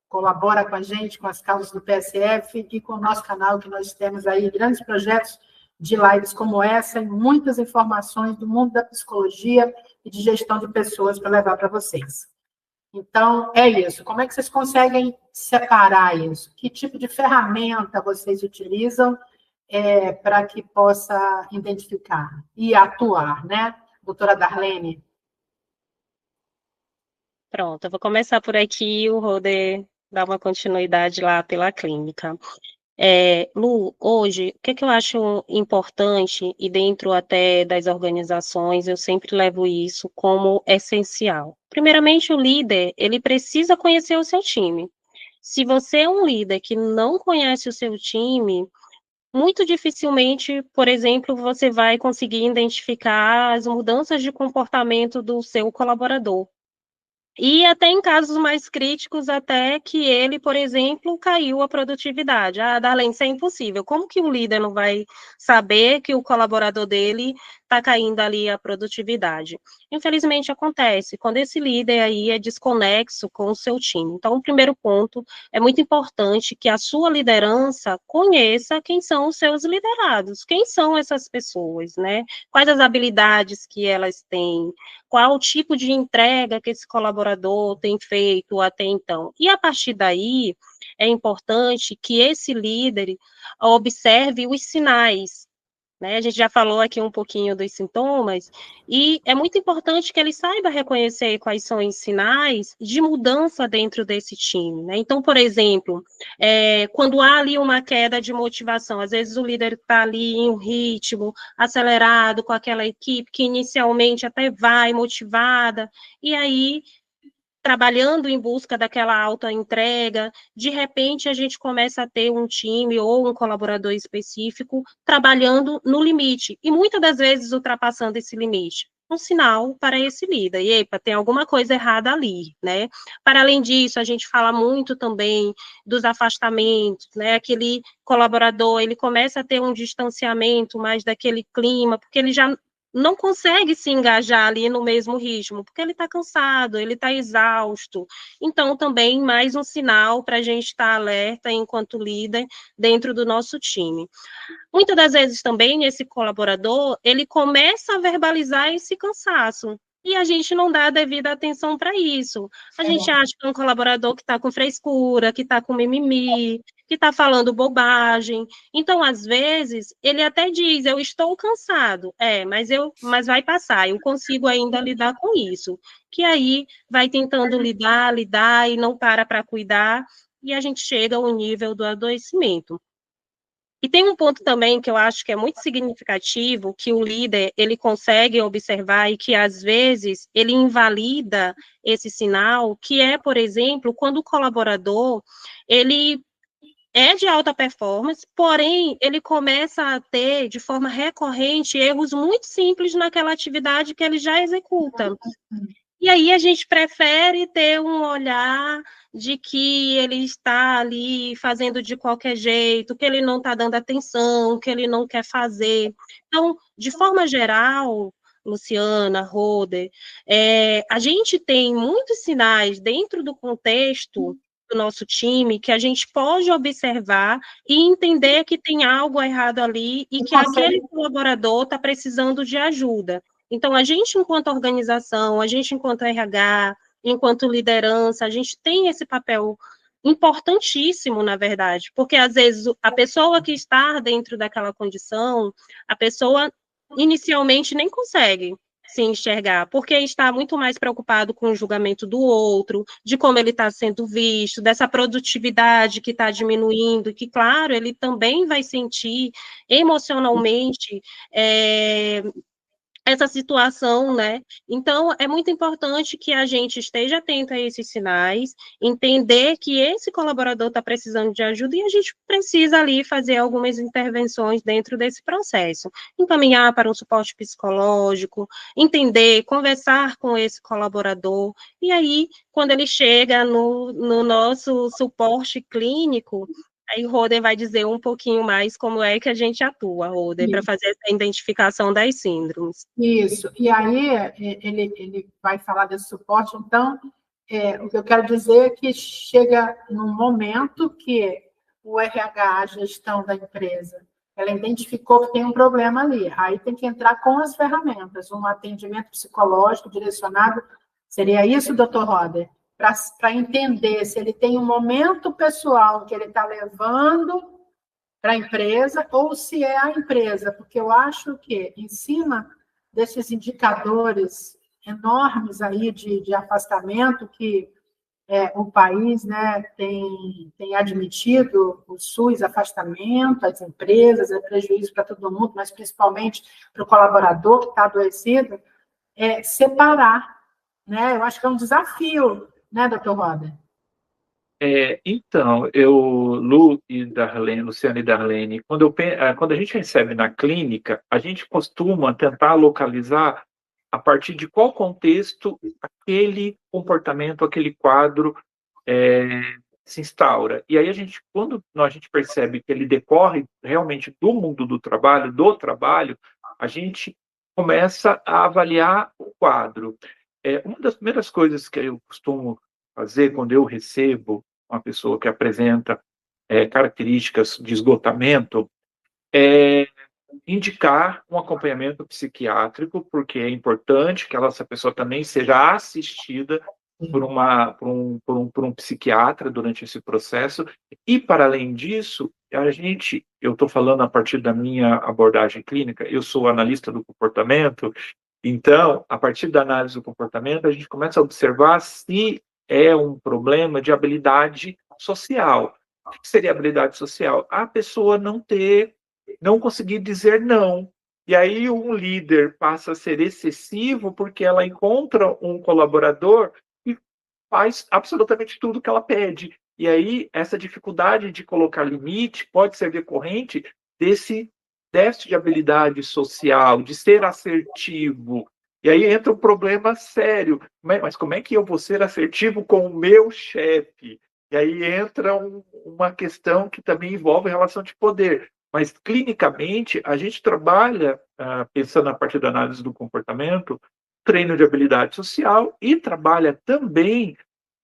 Colabora com a gente, com as causas do PSF e com o nosso canal, que nós temos aí grandes projetos de lives como essa e muitas informações do mundo da psicologia e de gestão de pessoas para levar para vocês. Então, é isso. Como é que vocês conseguem separar isso? Que tipo de ferramenta vocês utilizam para que possa identificar e atuar, né? Doutora Darlene? Pronto, eu vou começar por aqui, o Roder dar uma continuidade lá pela clínica. Lu, hoje, o que eu acho importante, e dentro até das organizações, eu sempre levo isso como essencial. Primeiramente, o líder, ele precisa conhecer o seu time. Se você é um líder que não conhece o seu time, muito dificilmente, por exemplo, você vai conseguir identificar as mudanças de comportamento do seu colaborador. E até em casos mais críticos, até que ele, por exemplo, caiu a produtividade. Ah, Darlene, isso é impossível. Como que o líder não vai saber que o colaborador dele está caindo ali a produtividade. Infelizmente acontece, quando esse líder aí é desconexo com o seu time. Então, o primeiro ponto, é muito importante que a sua liderança conheça quem são os seus liderados, quem são essas pessoas, né? Quais as habilidades que elas têm, qual o tipo de entrega que esse colaborador tem feito até então. E a partir daí, é importante que esse líder observe os sinais, né? A gente já falou aqui um pouquinho dos sintomas, e é muito importante que ele saiba reconhecer quais são os sinais de mudança dentro desse time, né? Então, por exemplo, quando há ali uma queda de motivação, às vezes o líder está ali em um ritmo acelerado com aquela equipe que inicialmente até vai motivada, e aí trabalhando em busca daquela alta entrega, de repente a gente começa a ter um time ou um colaborador específico trabalhando no limite, e muitas das vezes ultrapassando esse limite. Um sinal para esse líder, e epa, tem alguma coisa errada ali, né? Para além disso, a gente fala muito também dos afastamentos, né? Aquele colaborador, ele começa a ter um distanciamento mais daquele clima, porque ele já não consegue se engajar ali no mesmo ritmo, porque ele está cansado, ele está exausto. Então, também mais um sinal para a gente estar alerta enquanto líder dentro do nosso time. Muitas das vezes também esse colaborador, ele começa a verbalizar esse cansaço, e a gente não dá a devida atenção para isso. A gente acha que é um colaborador que está com frescura, que está com mimimi, que está falando bobagem. Então, às vezes, ele até diz, eu estou cansado. Mas vai passar, eu consigo ainda lidar com isso. Que aí vai tentando lidar e não para cuidar, e a gente chega ao nível do adoecimento. E tem um ponto também que eu acho que é muito significativo, que o líder, ele consegue observar e que, às vezes, ele invalida esse sinal, que é, por exemplo, quando o colaborador, ele é de alta performance, porém, ele começa a ter, de forma recorrente, erros muito simples naquela atividade que ele já executa. E aí a gente prefere ter um olhar de que ele está ali fazendo de qualquer jeito, que ele não está dando atenção, que ele não quer fazer. Então, de forma geral, Luciana, Roder, a gente tem muitos sinais dentro do contexto do nosso time que a gente pode observar e entender que tem algo errado ali e que aquele colaborador está precisando de ajuda. Então, a gente, enquanto organização, a gente, enquanto RH, enquanto liderança, a gente tem esse papel importantíssimo, na verdade, porque, às vezes, a pessoa que está dentro daquela condição, a pessoa, inicialmente, nem consegue se enxergar, porque está muito mais preocupado com o julgamento do outro, de como ele está sendo visto, dessa produtividade que está diminuindo, que, claro, ele também vai sentir emocionalmente essa situação, né? Então, é muito importante que a gente esteja atento a esses sinais, entender que esse colaborador está precisando de ajuda e a gente precisa ali fazer algumas intervenções dentro desse processo. Encaminhar para um suporte psicológico, entender, conversar com esse colaborador, e aí, quando ele chega no nosso suporte clínico, aí o Roder vai dizer um pouquinho mais como é que a gente atua, Roder, para fazer essa identificação das síndromes. Isso. E aí ele vai falar desse suporte. Então, o que eu quero dizer é que chega num momento que o RH, a gestão da empresa, ela identificou que tem um problema ali. Aí tem que entrar com as ferramentas, um atendimento psicológico direcionado. Seria isso, doutor Roder? Para entender se ele tem um momento pessoal que ele está levando para a empresa ou se é a empresa, porque eu acho que, em cima desses indicadores enormes aí de afastamento que o país, né, tem admitido, o SUS, afastamento, as empresas, é prejuízo para todo mundo, mas principalmente para o colaborador que está adoecido, separar, né? Eu acho que é um desafio, né, doutor Roder? Então, Luciana e Darlene, quando a gente recebe na clínica, a gente costuma tentar localizar a partir de qual contexto aquele comportamento, aquele quadro se instaura. E aí quando a gente percebe que ele decorre realmente do mundo do trabalho, a gente começa a avaliar o quadro. Uma das primeiras coisas que eu costumo fazer quando eu recebo uma pessoa que apresenta características de esgotamento é indicar um acompanhamento psiquiátrico, porque é importante que essa pessoa também seja assistida por um psiquiatra durante esse processo. E, para além disso, eu estou falando a partir da minha abordagem clínica, eu sou analista do comportamento, então, a partir da análise do comportamento, a gente começa a observar se é um problema de habilidade social. O que seria habilidade social? A pessoa não conseguir dizer não. E aí um líder passa a ser excessivo porque ela encontra um colaborador e faz absolutamente tudo que ela pede. E aí essa dificuldade de colocar limite pode ser decorrente desse déficit de habilidade social, de ser assertivo. E aí entra um problema sério. Mas como é que eu vou ser assertivo com o meu chefe? E aí entra uma questão que também envolve relação de poder. Mas, clinicamente, a gente trabalha, pensando a partir da análise do comportamento, treino de habilidade social e trabalha também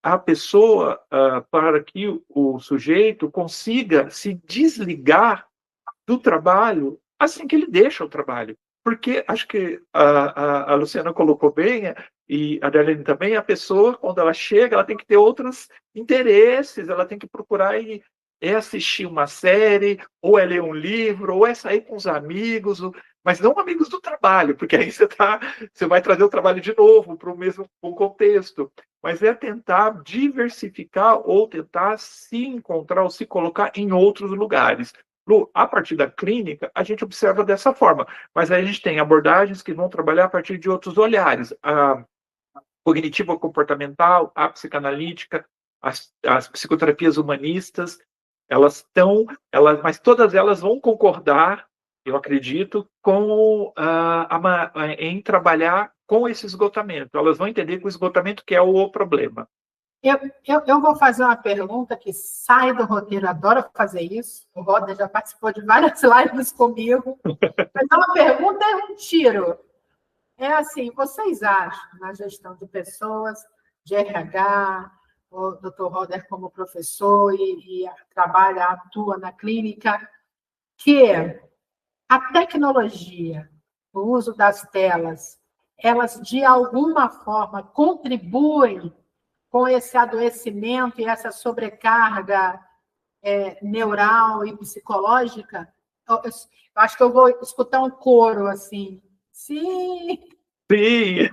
a pessoa para que o sujeito consiga se desligar do trabalho assim que ele deixa o trabalho. Porque acho que a Luciana colocou bem, e a Darlene também, a pessoa, quando ela chega, ela tem que ter outros interesses, ela tem que procurar assistir uma série, ou é ler um livro, ou é sair com os amigos, mas não amigos do trabalho, porque aí você vai trazer o trabalho de novo para o mesmo contexto. Mas é tentar diversificar ou tentar se encontrar ou se colocar em outros lugares. A partir da clínica, a gente observa dessa forma, mas aí a gente tem abordagens que vão trabalhar a partir de outros olhares. A cognitivo-comportamental, a psicanalítica, as psicoterapias humanistas, mas todas elas vão concordar, eu acredito, em trabalhar com esse esgotamento. Elas vão entender que o esgotamento que é o problema. Eu vou fazer uma pergunta que sai do roteiro, adoro fazer isso. O Roder já participou de várias lives comigo. Mas é uma pergunta, é um tiro. É assim, vocês acham, na gestão de pessoas, de RH, o Dr. Roder como professor e atua na clínica, que a tecnologia, o uso das telas, elas de alguma forma contribuem com esse adoecimento e essa sobrecarga neural e psicológica? Eu acho que eu vou escutar um coro assim. Sim! Sim!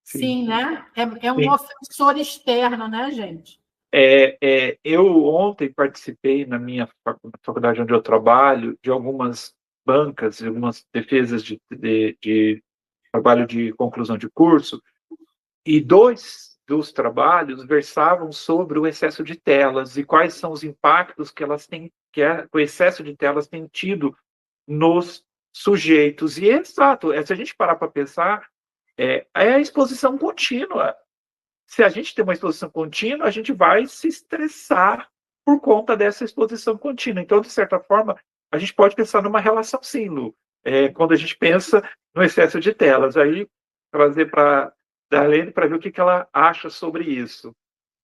Sim, né? É um ofensor externo, né, gente? Eu ontem participei na minha faculdade onde eu trabalho de algumas bancas, de algumas defesas de trabalho de conclusão de curso, e 2 dos trabalhos versavam sobre o excesso de telas e quais são os impactos que o excesso de telas tem tido nos sujeitos. E exato, se a gente parar para pensar, é a exposição contínua. Se a gente tem uma exposição contínua, a gente vai se estressar por conta dessa exposição contínua. Então, de certa forma, a gente pode pensar numa relação sim, Lu. Quando a gente pensa no excesso de telas. Aí, trazer para Darlene para ver o que ela acha sobre isso.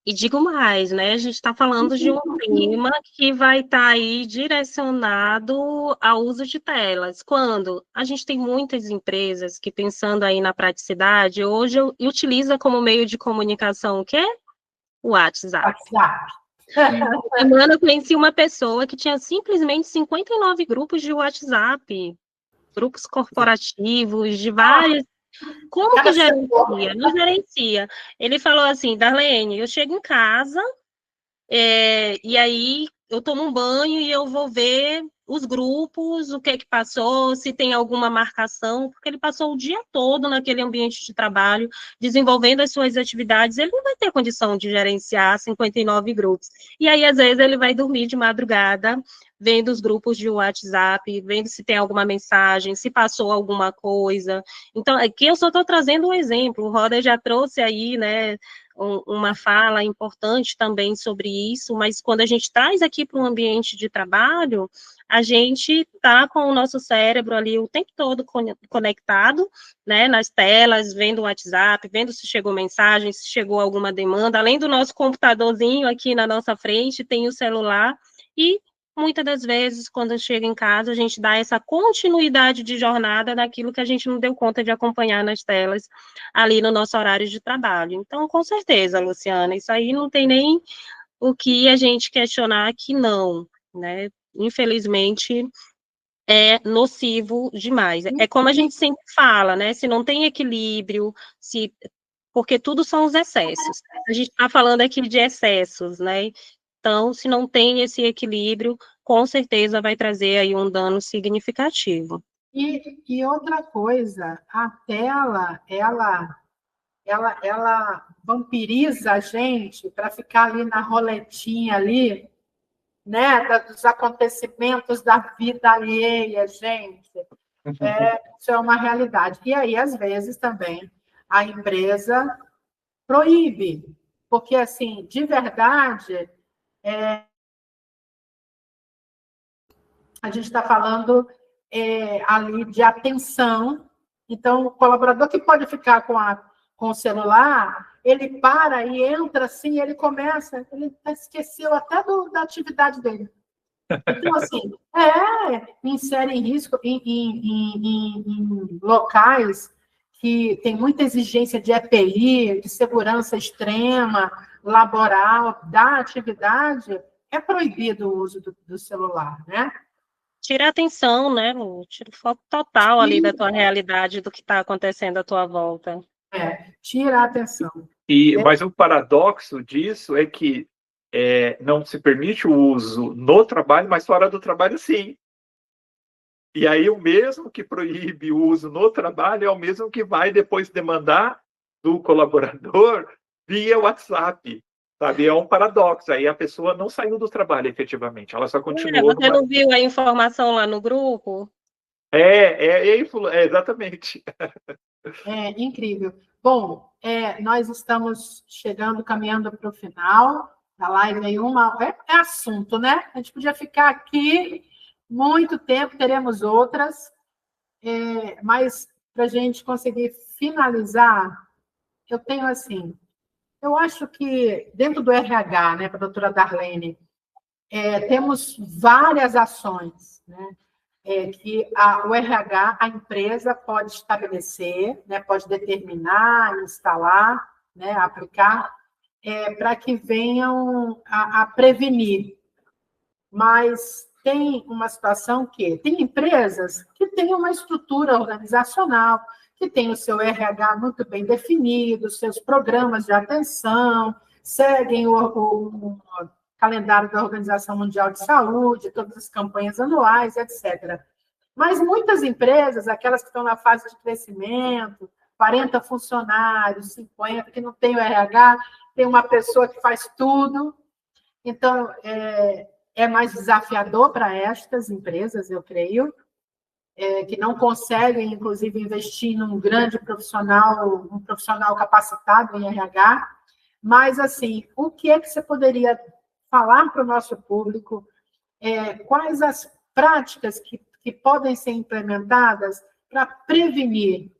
E digo mais, né? A gente está falando de um tema que vai estar aí direcionado ao uso de telas. Quando a gente tem muitas empresas que, pensando aí na praticidade, hoje utiliza como meio de comunicação o quê? O WhatsApp. Essa semana eu conheci uma pessoa que tinha simplesmente 59 grupos de WhatsApp, grupos corporativos de várias. Como que gerencia? Não gerencia. Ele falou assim, Darlene, eu chego em casa, e aí eu tomo um banho e eu vou ver os grupos, o que passou, se tem alguma marcação, porque ele passou o dia todo naquele ambiente de trabalho, desenvolvendo as suas atividades, ele não vai ter condição de gerenciar 59 grupos. E aí, às vezes, ele vai dormir de madrugada vendo os grupos de WhatsApp, vendo se tem alguma mensagem, se passou alguma coisa. Então, aqui eu só estou trazendo um exemplo, o Roda já trouxe aí, né, uma fala importante também sobre isso, mas quando a gente traz aqui para um ambiente de trabalho, a gente está com o nosso cérebro ali o tempo todo conectado, né, nas telas, vendo o WhatsApp, vendo se chegou mensagem, se chegou alguma demanda, além do nosso computadorzinho aqui na nossa frente, tem o celular, e muitas das vezes, quando chega em casa, a gente dá essa continuidade de jornada naquilo que a gente não deu conta de acompanhar nas telas, ali no nosso horário de trabalho. Então, com certeza, Luciana, isso aí não tem nem o que a gente questionar que não, né? Infelizmente, é nocivo demais. É como a gente sempre fala, né? Se não tem equilíbrio, porque tudo são os excessos. A gente está falando aqui de excessos, né? Então, se não tem esse equilíbrio, com certeza vai trazer aí um dano significativo. E outra coisa, a tela, ela vampiriza a gente para ficar ali na roletinha ali, né, dos acontecimentos da vida alheia, gente. Isso é uma realidade. E aí, às vezes, também, a empresa proíbe, porque, assim, de verdade, a gente está falando ali de atenção. Então, o colaborador que pode ficar com o celular, ele para e entra assim, ele começa, ele esqueceu até da atividade dele. Então, assim, insere em risco em locais que tem muita exigência de EPI, de segurança extrema, laboral, da atividade, é proibido o uso do celular, né? Tira a atenção, né, Lu? Tira o foco total ali da tua realidade, do que está acontecendo à tua volta. Tira a atenção. Mas o paradoxo disso é que não se permite o uso no trabalho, mas fora do trabalho, sim. E aí o mesmo que proíbe o uso no trabalho é o mesmo que vai depois demandar do colaborador via WhatsApp, sabe? É um paradoxo. Aí a pessoa não saiu do trabalho, efetivamente. Ela só continuou... Você não viu a informação lá no grupo? Exatamente. É incrível. Bom, nós estamos caminhando para o final da live aí. É assunto, né? A gente podia ficar aqui muito tempo, teremos outras, mas para a gente conseguir finalizar, eu tenho assim, eu acho que dentro do RH, né, para a doutora Darlene, temos várias ações, né? Que o RH, a empresa pode estabelecer, né, pode determinar, instalar, né, aplicar, para que venham a prevenir. Mas tem uma situação que tem empresas que têm uma estrutura organizacional, que tem o seu RH muito bem definido, seus programas de atenção, seguem o calendário da Organização Mundial de Saúde, todas as campanhas anuais, etc. Mas muitas empresas, aquelas que estão na fase de crescimento, 40 funcionários, 50, que não tem o RH, tem uma pessoa que faz tudo. Então, é mais desafiador para estas empresas, eu creio, que não conseguem, inclusive, investir num grande profissional, um profissional capacitado em RH. Mas, assim, o que é que você poderia falar para o nosso público, quais as práticas que podem ser implementadas para prevenir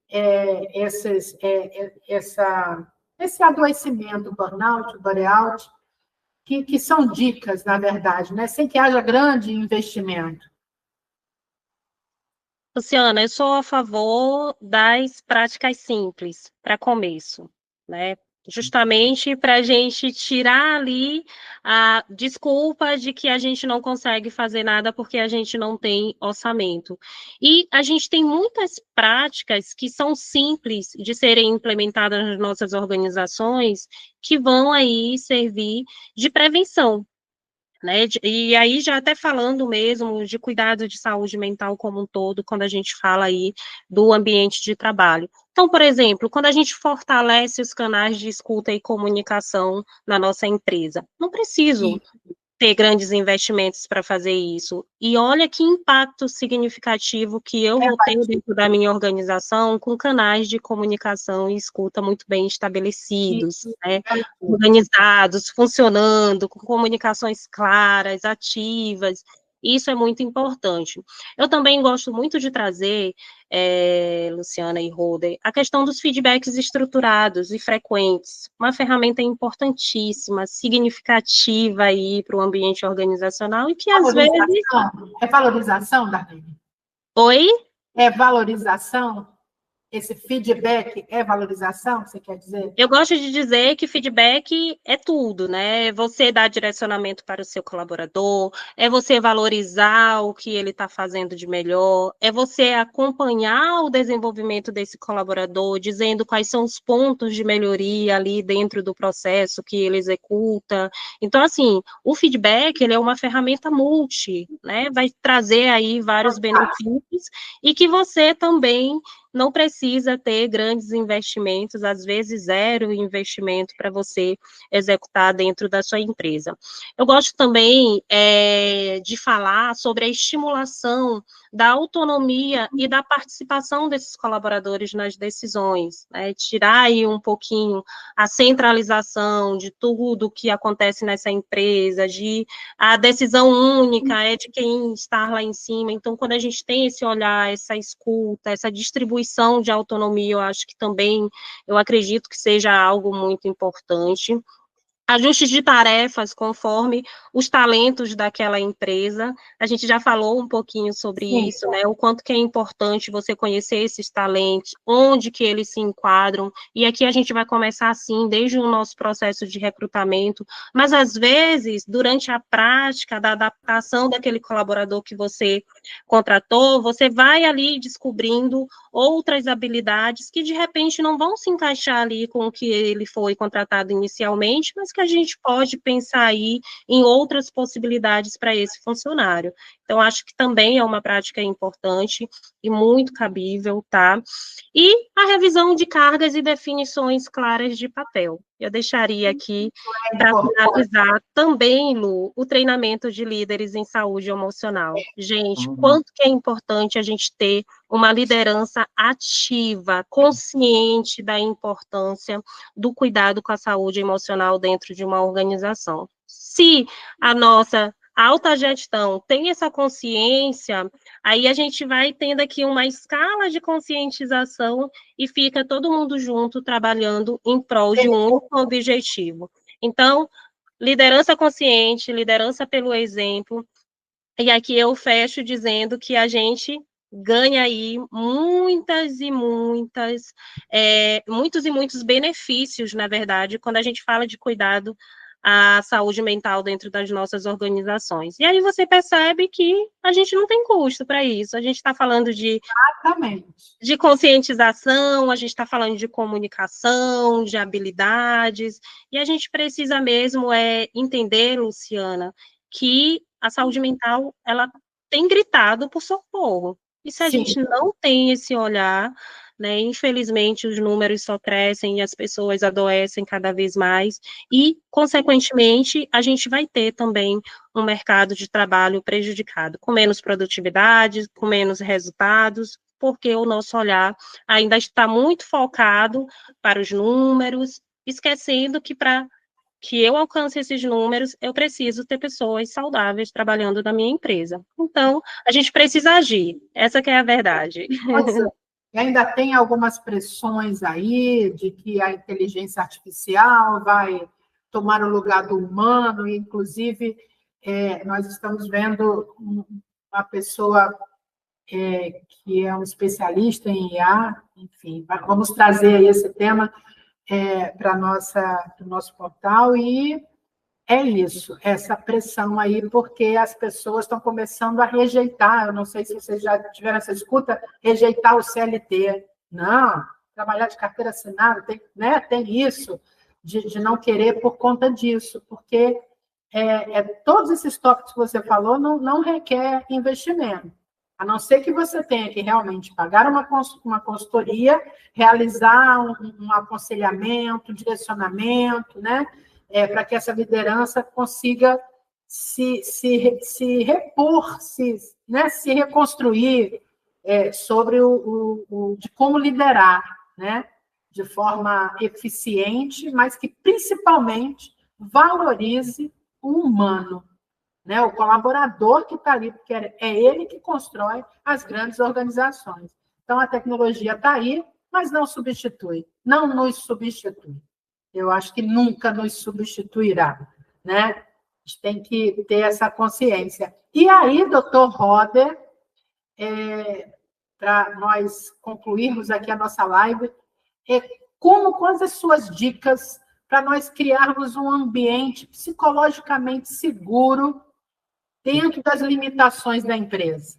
esse adoecimento, burnout, burnout, que são dicas, na verdade, né? Sem que haja grande investimento. Luciana, eu sou a favor das práticas simples para começo, né? Justamente para a gente tirar ali a desculpa de que a gente não consegue fazer nada porque a gente não tem orçamento. E a gente tem muitas práticas que são simples de serem implementadas nas nossas organizações que vão aí servir de prevenção, né? E aí, já até falando mesmo de cuidado de saúde mental como um todo, quando a gente fala aí do ambiente de trabalho. Então, por exemplo, quando a gente fortalece os canais de escuta e comunicação na nossa empresa, não preciso ter grandes investimentos para fazer isso. E olha que impacto significativo que eu vou ter dentro da minha organização com canais de comunicação e escuta muito bem estabelecidos, né, organizados, funcionando, com comunicações claras, ativas. Isso é muito importante. Eu também gosto muito de trazer, Luciana e Roder, a questão dos feedbacks estruturados e frequentes, uma ferramenta importantíssima, significativa aí para o ambiente organizacional e que às vezes... É valorização, Darlene? Oi? É valorização? Esse feedback é valorização, você quer dizer? Eu gosto de dizer que feedback é tudo, né? Você dar direcionamento para o seu colaborador, é você valorizar o que ele está fazendo de melhor, é você acompanhar o desenvolvimento desse colaborador, dizendo quais são os pontos de melhoria ali dentro do processo que ele executa. Então, assim, o feedback, ele é uma ferramenta multi, né? Vai trazer aí vários benefícios e que você também não precisa ter grandes investimentos, às vezes zero investimento para você executar dentro da sua empresa. Eu gosto também de falar sobre a estimulação da autonomia e da participação desses colaboradores nas decisões, né? Tirar aí um pouquinho a centralização de tudo que acontece nessa empresa, de a decisão única é de quem está lá em cima. Então, quando a gente tem esse olhar, essa escuta, essa distribuição de autonomia, eu acho que também, eu acredito que seja algo muito importante. Ajustes de tarefas conforme os talentos daquela empresa. A gente já falou um pouquinho sobre isso, né? O quanto que é importante você conhecer esses talentos, onde que eles se enquadram. E aqui a gente vai começar assim, desde o nosso processo de recrutamento, mas às vezes, durante a prática da adaptação daquele colaborador que você contratou, você vai ali descobrindo outras habilidades que de repente não vão se encaixar ali com o que ele foi contratado inicialmente, mas que a gente pode pensar aí em outras possibilidades para esse funcionário. Então, acho que também é uma prática importante e muito cabível, tá? E a revisão de cargas e definições claras de papel. Eu deixaria aqui, para finalizar, também, Lu, o treinamento de líderes em saúde emocional. Gente, quanto que é importante a gente ter uma liderança ativa, consciente da importância do cuidado com a saúde emocional dentro de uma organização. Se a nossa alta gestão tem essa consciência, aí a gente vai tendo aqui uma escala de conscientização e fica todo mundo junto trabalhando em prol de um único objetivo. Então, liderança consciente, liderança pelo exemplo, e aqui eu fecho dizendo que a gente ganha aí muitos e muitos benefícios, na verdade, quando a gente fala de cuidado à saúde mental dentro das nossas organizações. E aí você percebe que a gente não tem custo para isso. A gente está falando de conscientização, a gente está falando de comunicação, de habilidades, e a gente precisa mesmo entender, Luciana, que a saúde mental, ela tem gritado por socorro. E se a gente não tem esse olhar, né, infelizmente os números só crescem e as pessoas adoecem cada vez mais e, consequentemente, a gente vai ter também um mercado de trabalho prejudicado, com menos produtividade, com menos resultados, porque o nosso olhar ainda está muito focado para os números, esquecendo que para que eu alcance esses números, eu preciso ter pessoas saudáveis trabalhando na minha empresa. Então, a gente precisa agir. Essa que é a verdade. Nossa, e ainda tem algumas pressões aí de que a inteligência artificial vai tomar o lugar do humano, e, inclusive, nós estamos vendo uma pessoa que é um especialista em IA, enfim, vamos trazer aí esse tema para o nosso portal, e é isso, essa pressão aí, porque as pessoas estão começando a rejeitar, eu não sei se vocês já tiveram essa escuta, rejeitar o CLT. Não, trabalhar de carteira assinada, tem isso, de não querer por conta disso, porque todos esses tópicos que você falou não requer investimento. A não ser que você tenha que realmente pagar uma consultoria, realizar um aconselhamento, direcionamento, né? Para que essa liderança consiga se repor, né, se reconstruir sobre de como liderar, né, de forma eficiente, mas que principalmente valorize o humano, né, o colaborador que está ali, porque é ele que constrói as grandes organizações. Então, a tecnologia está aí, mas não substitui, não nos substitui. Eu acho que nunca nos substituirá, né? A gente tem que ter essa consciência. E aí, doutor Roder, para nós concluirmos aqui a nossa live, quais as suas dicas para nós criarmos um ambiente psicologicamente seguro dentro das limitações da empresa?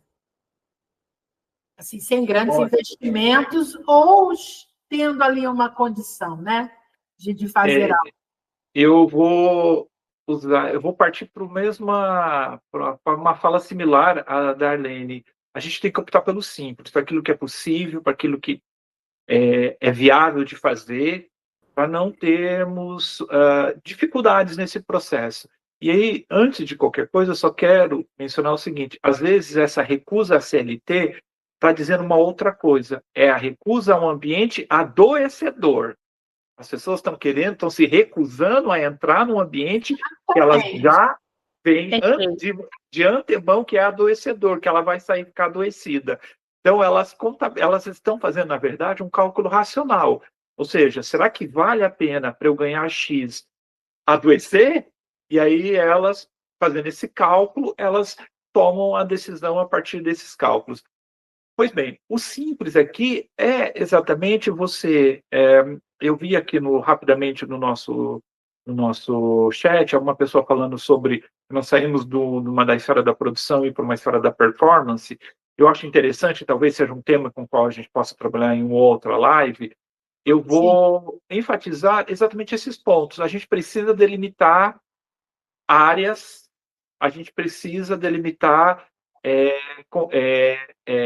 Assim, sem grandes investimentos ou tendo ali uma condição, né, de fazer algo. Eu vou partir para uma fala similar à da Arlene. A gente tem que optar pelo simples, para aquilo que é possível, para aquilo que é viável de fazer, para não termos dificuldades nesse processo. E aí, antes de qualquer coisa, eu só quero mencionar o seguinte: às vezes essa recusa à CLT está dizendo uma outra coisa, é a recusa a um ambiente adoecedor. As pessoas estão se recusando a entrar num ambiente que elas já veem de antemão que é adoecedor, que ela vai sair ficar adoecida. Então, elas estão fazendo, na verdade, um cálculo racional. Ou seja, será que vale a pena para eu ganhar X adoecer? E aí, elas, fazendo esse cálculo, elas tomam a decisão a partir desses cálculos. Pois bem, o simples aqui é exatamente você... eu vi aqui rapidamente no nosso chat, alguma pessoa falando sobre nós saímos de uma da esfera da produção e para uma esfera da performance. Eu acho interessante, talvez seja um tema com o qual a gente possa trabalhar em uma outra live. Eu vou enfatizar exatamente esses pontos. A gente precisa delimitar áreas, a gente precisa delimitar,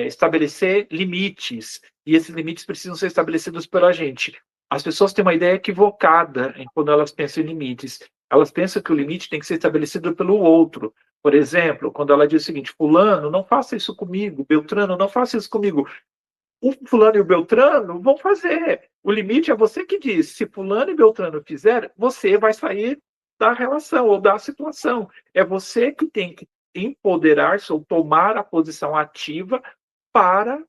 estabelecer limites, e esses limites precisam ser estabelecidos pela gente. As pessoas têm uma ideia equivocada quando elas pensam em limites. Elas pensam que o limite tem que ser estabelecido pelo outro. Por exemplo, quando ela diz o seguinte: fulano, não faça isso comigo, Beltrano, não faça isso comigo. O fulano e o Beltrano vão fazer. O limite é você que diz. Se fulano e Beltrano fizer, você vai sair da relação ou da situação. É você que tem que empoderar-se ou tomar a posição ativa para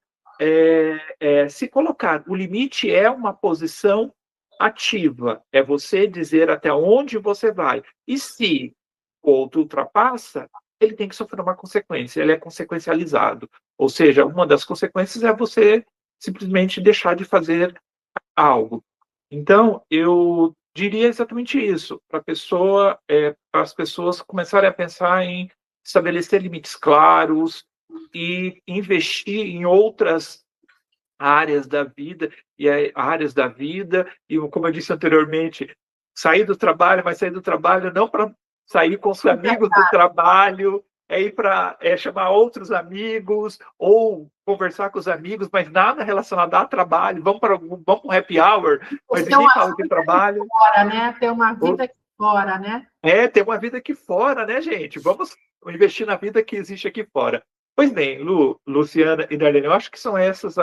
se colocar. O limite é uma posição ativa. É você dizer até onde você vai. E se o outro ultrapassa, ele tem que sofrer uma consequência. Ele é consequencializado. Ou seja, uma das consequências é você simplesmente deixar de fazer algo. Então, eu diria exatamente isso, para as pessoas começarem a pensar em estabelecer limites claros e investir em outras áreas da vida, e como eu disse anteriormente, sair do trabalho, mas sair do trabalho não para sair com os amigos do trabalho, ir para chamar outros amigos, ou conversar com os amigos, mas nada relacionado a trabalho. Vamos para um happy hour, mas ninguém fala de trabalho. Fora, né? Ter uma vida aqui fora, né? Ter uma vida aqui fora, né, gente? Vamos investir na vida que existe aqui fora. Pois bem, Luciana e Darlene, eu acho que são essas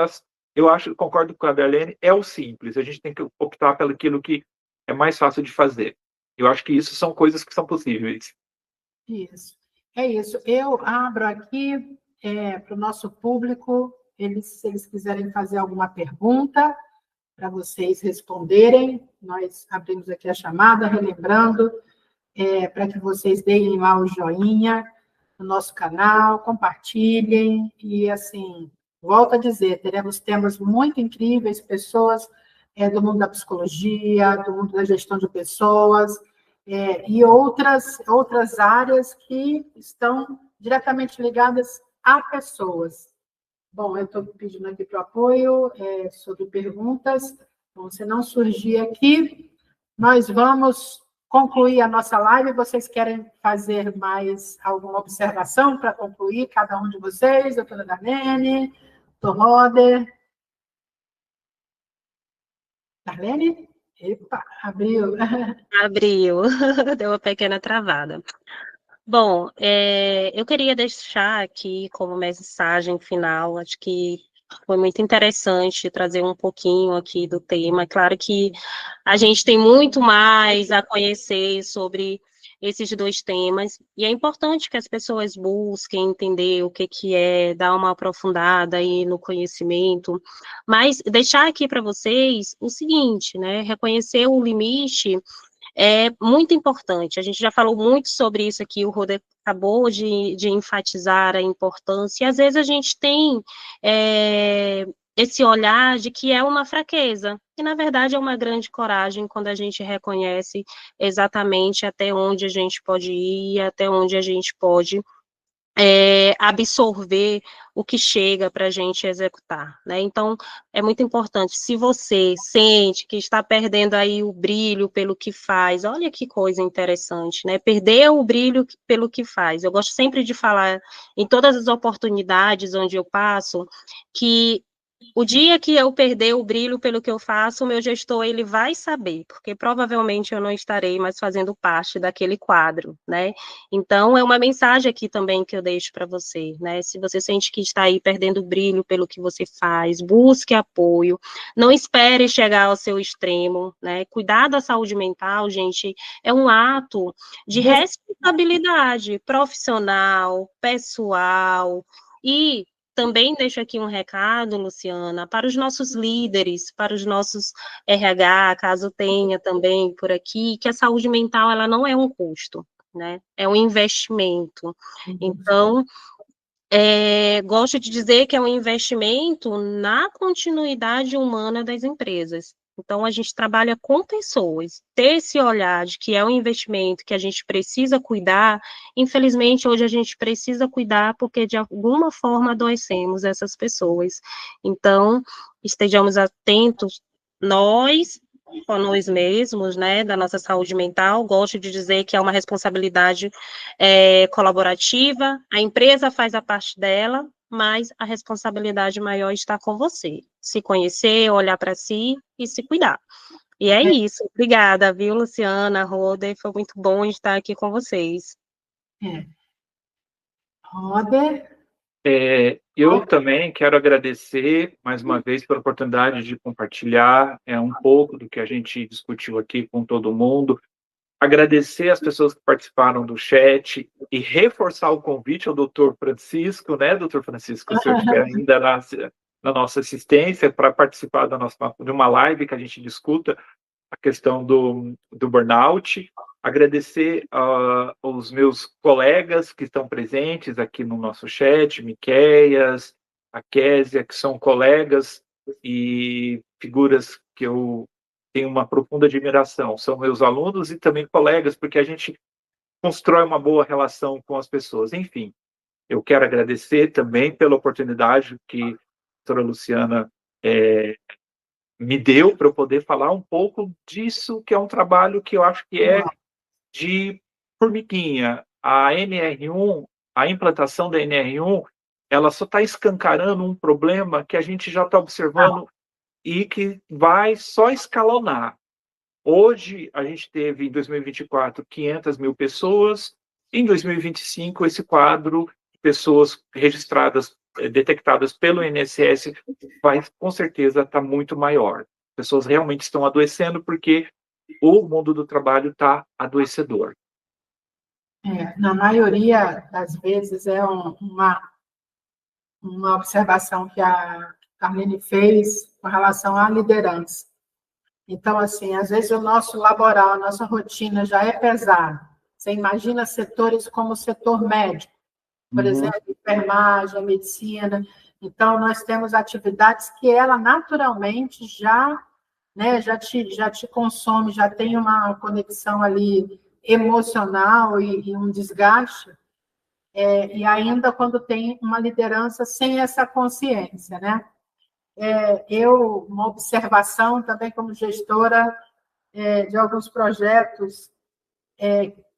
concordo com a Darlene, é o simples. A gente tem que optar pelo aquilo que é mais fácil de fazer. Eu acho que isso são coisas que são possíveis. Isso. É isso. Eu abro aqui para o nosso público, se eles quiserem fazer alguma pergunta para vocês responderem. Nós abrimos aqui a chamada, relembrando, para que vocês deem lá o joinha no nosso canal, compartilhem e, assim, volto a dizer, teremos temas muito incríveis, pessoas do mundo da psicologia, do mundo da gestão de pessoas, e outras áreas que estão diretamente ligadas a pessoas. Bom, eu estou pedindo aqui para o apoio sobre perguntas. Bom, se não surgir aqui, nós vamos concluir a nossa live. Vocês querem fazer mais alguma observação para concluir, cada um de vocês? Doutora Darlene, doutor Roder. Darlene? Epa, abriu. Abriu, deu uma pequena travada. Bom, eu queria deixar aqui como mensagem final, acho que foi muito interessante trazer um pouquinho aqui do tema. Claro que a gente tem muito mais a conhecer sobre esses dois temas, e é importante que as pessoas busquem entender o que é, dar uma aprofundada aí no conhecimento, mas deixar aqui para vocês o seguinte, né, reconhecer o limite é muito importante. A gente já falou muito sobre isso aqui, o Roder acabou de enfatizar a importância, e às vezes a gente tem esse olhar de que é uma fraqueza, e na verdade é uma grande coragem quando a gente reconhece exatamente até onde a gente pode ir, até onde a gente pode absorver o que chega para a gente executar, né? Então, é muito importante, se você sente que está perdendo aí o brilho pelo que faz, olha que coisa interessante, né? Perder o brilho pelo que faz. Eu gosto sempre de falar, em todas as oportunidades onde eu passo, que o dia que eu perder o brilho pelo que eu faço, o meu gestor, ele vai saber, porque provavelmente eu não estarei mais fazendo parte daquele quadro, né? Então, é uma mensagem aqui também que eu deixo para você, né? Se você sente que está aí perdendo o brilho pelo que você faz, busque apoio, não espere chegar ao seu extremo, né? Cuidar da saúde mental, gente, é um ato de responsabilidade profissional, pessoal, e também deixo aqui um recado, Luciana, para os nossos líderes, para os nossos RH, caso tenha também por aqui, que a saúde mental ela não é um custo, né? É um investimento. Então, gosto de dizer que é um investimento na continuidade humana das empresas. Então, a gente trabalha com pessoas. Ter esse olhar de que é um investimento que a gente precisa cuidar, infelizmente, hoje a gente precisa cuidar porque, de alguma forma, adoecemos essas pessoas. Então, estejamos atentos, nós, com nós mesmos, né, da nossa saúde mental. Gosto de dizer que é uma responsabilidade colaborativa, a empresa faz a parte dela, mas a responsabilidade maior está com você. Se conhecer, olhar para si e se cuidar. E é isso. Obrigada, viu, Luciana, Roder, foi muito bom estar aqui com vocês. Roder? Eu também quero agradecer mais uma vez pela oportunidade de compartilhar um pouco do que a gente discutiu aqui com todo mundo. Agradecer as pessoas que participaram do chat e reforçar o convite ao doutor Francisco, né, doutor Francisco, se eu estiver ainda na nossa assistência, para participar de uma live que a gente discuta a questão do burnout. Agradecer aos meus colegas que estão presentes aqui no nosso chat, Miqueias, a Késia, que são colegas e figuras que eu tenho uma profunda admiração. São meus alunos e também colegas, porque a gente constrói uma boa relação com as pessoas. Enfim, eu quero agradecer também pela oportunidade que a doutora Luciana me deu para eu poder falar um pouco disso, que é um trabalho que eu acho que é de formiguinha. A NR1, a implantação da NR1, ela só está escancarando um problema que a gente já está observando e que vai só escalonar. Hoje, a gente teve, em 2024, 500 mil pessoas. Em 2025, esse quadro de pessoas registradas, detectadas pelo INSS, vai, com certeza, estar muito maior. Pessoas realmente estão adoecendo porque o mundo do trabalho está adoecedor. Na maioria das vezes é uma observação que a Carline fez com relação à liderança. Então, assim, às vezes o nosso laboral, a nossa rotina já é pesada. Você imagina setores como o setor médico, por exemplo, enfermagem, medicina. Então, nós temos atividades que ela naturalmente já te consome, já tem uma conexão ali emocional e um desgaste, e ainda quando tem uma liderança sem essa consciência, né? Uma observação também como gestora de alguns projetos,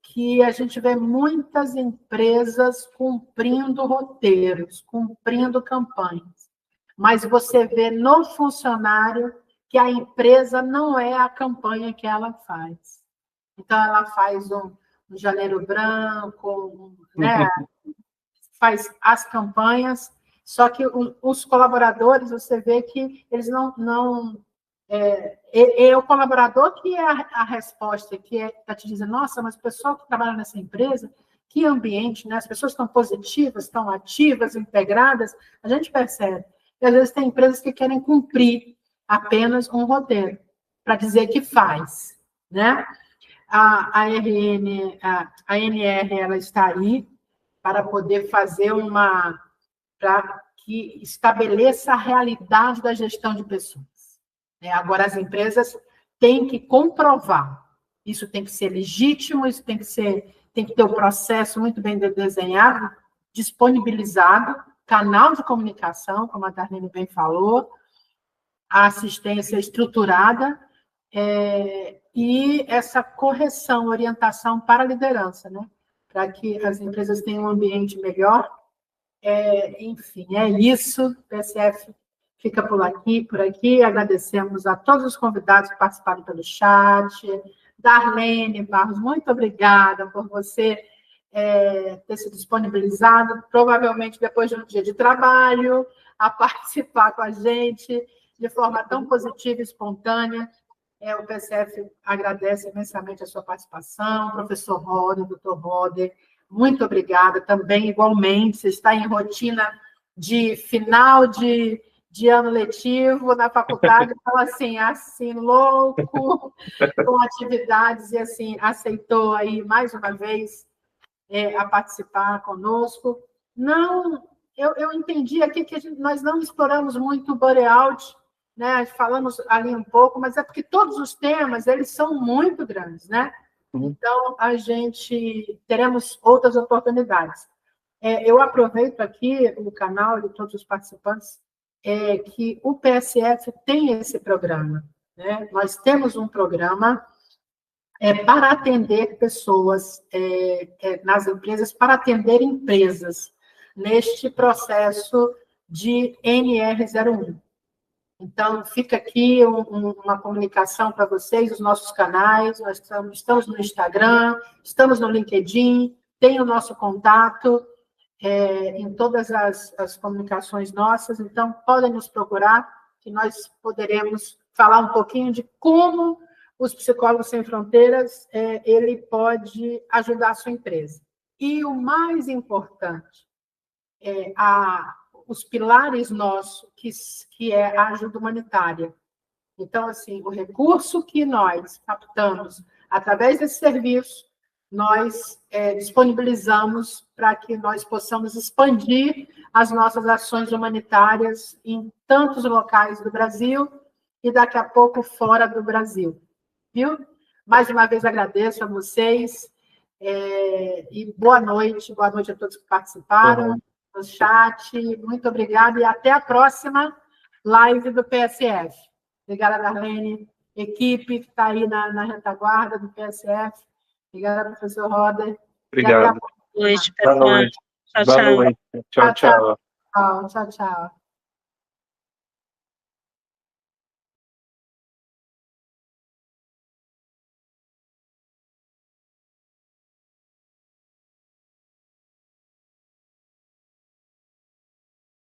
que a gente vê muitas empresas cumprindo roteiros, cumprindo campanhas, mas você vê no funcionário que a empresa não é a campanha que ela faz. Então, ela faz no Janeiro Branco, né? Faz as campanhas, só que os colaboradores, você vê que eles não é o colaborador que é a resposta, que está te dizendo, nossa, mas o pessoal que trabalha nessa empresa, que ambiente, né? As pessoas estão positivas, estão ativas, integradas, a gente percebe. E às vezes tem empresas que querem cumprir apenas um roteiro, para dizer que faz, né? A NR, ela está aí para poder fazer para que estabeleça a realidade da gestão de pessoas. Agora, as empresas têm que comprovar. Isso tem que ser legítimo, isso tem que ter o processo muito bem desenhado, disponibilizado, canal de comunicação, como a Darlene bem falou, a assistência estruturada, e essa correção, orientação para a liderança, né? Para que as empresas tenham um ambiente melhor. Enfim, é isso. O PSF fica por aqui. Agradecemos a todos os convidados que participaram pelo chat. Darlene Barros, muito obrigada por você ter se disponibilizado, provavelmente depois de um dia de trabalho, a participar com a gente de forma tão positiva e espontânea. O PSF agradece imensamente a sua participação. Professor Roder, doutor Roder, muito obrigada também, igualmente. Você está em rotina de final de ano letivo na faculdade, então, assim, louco, com atividades, e assim, aceitou aí, mais uma vez, a participar conosco. Não, eu entendi aqui que nós não exploramos muito o Burnout, né? Falamos ali um pouco, mas é porque todos os temas, eles são muito grandes, né? Então, teremos outras oportunidades. Eu aproveito aqui o canal de todos os participantes, que o PSF tem esse programa, né? Nós temos um programa para atender pessoas nas empresas, para atender empresas neste processo de NR01. Então, fica aqui uma comunicação para vocês, os nossos canais. Nós estamos no Instagram, estamos no LinkedIn, tem o nosso contato em todas as comunicações nossas. Então, podem nos procurar, que nós poderemos falar um pouquinho de como os Psicólogos Sem Fronteiras ele pode ajudar a sua empresa. E o mais importante, os pilares nossos, que é a ajuda humanitária. Então, assim, o recurso que nós captamos através desse serviço, nós disponibilizamos para que nós possamos expandir as nossas ações humanitárias em tantos locais do Brasil e daqui a pouco fora do Brasil. Viu? Mais uma vez agradeço a vocês e boa noite a todos que participaram no chat. Muito obrigada e até a próxima live do PSF. Obrigada, Darlene, equipe que está aí na retaguarda do PSF. Obrigada, professor Roder. Obrigado. Boa noite, pessoal. Boa noite. Tchau, tchau. Tchau, tchau. Tchau, tchau.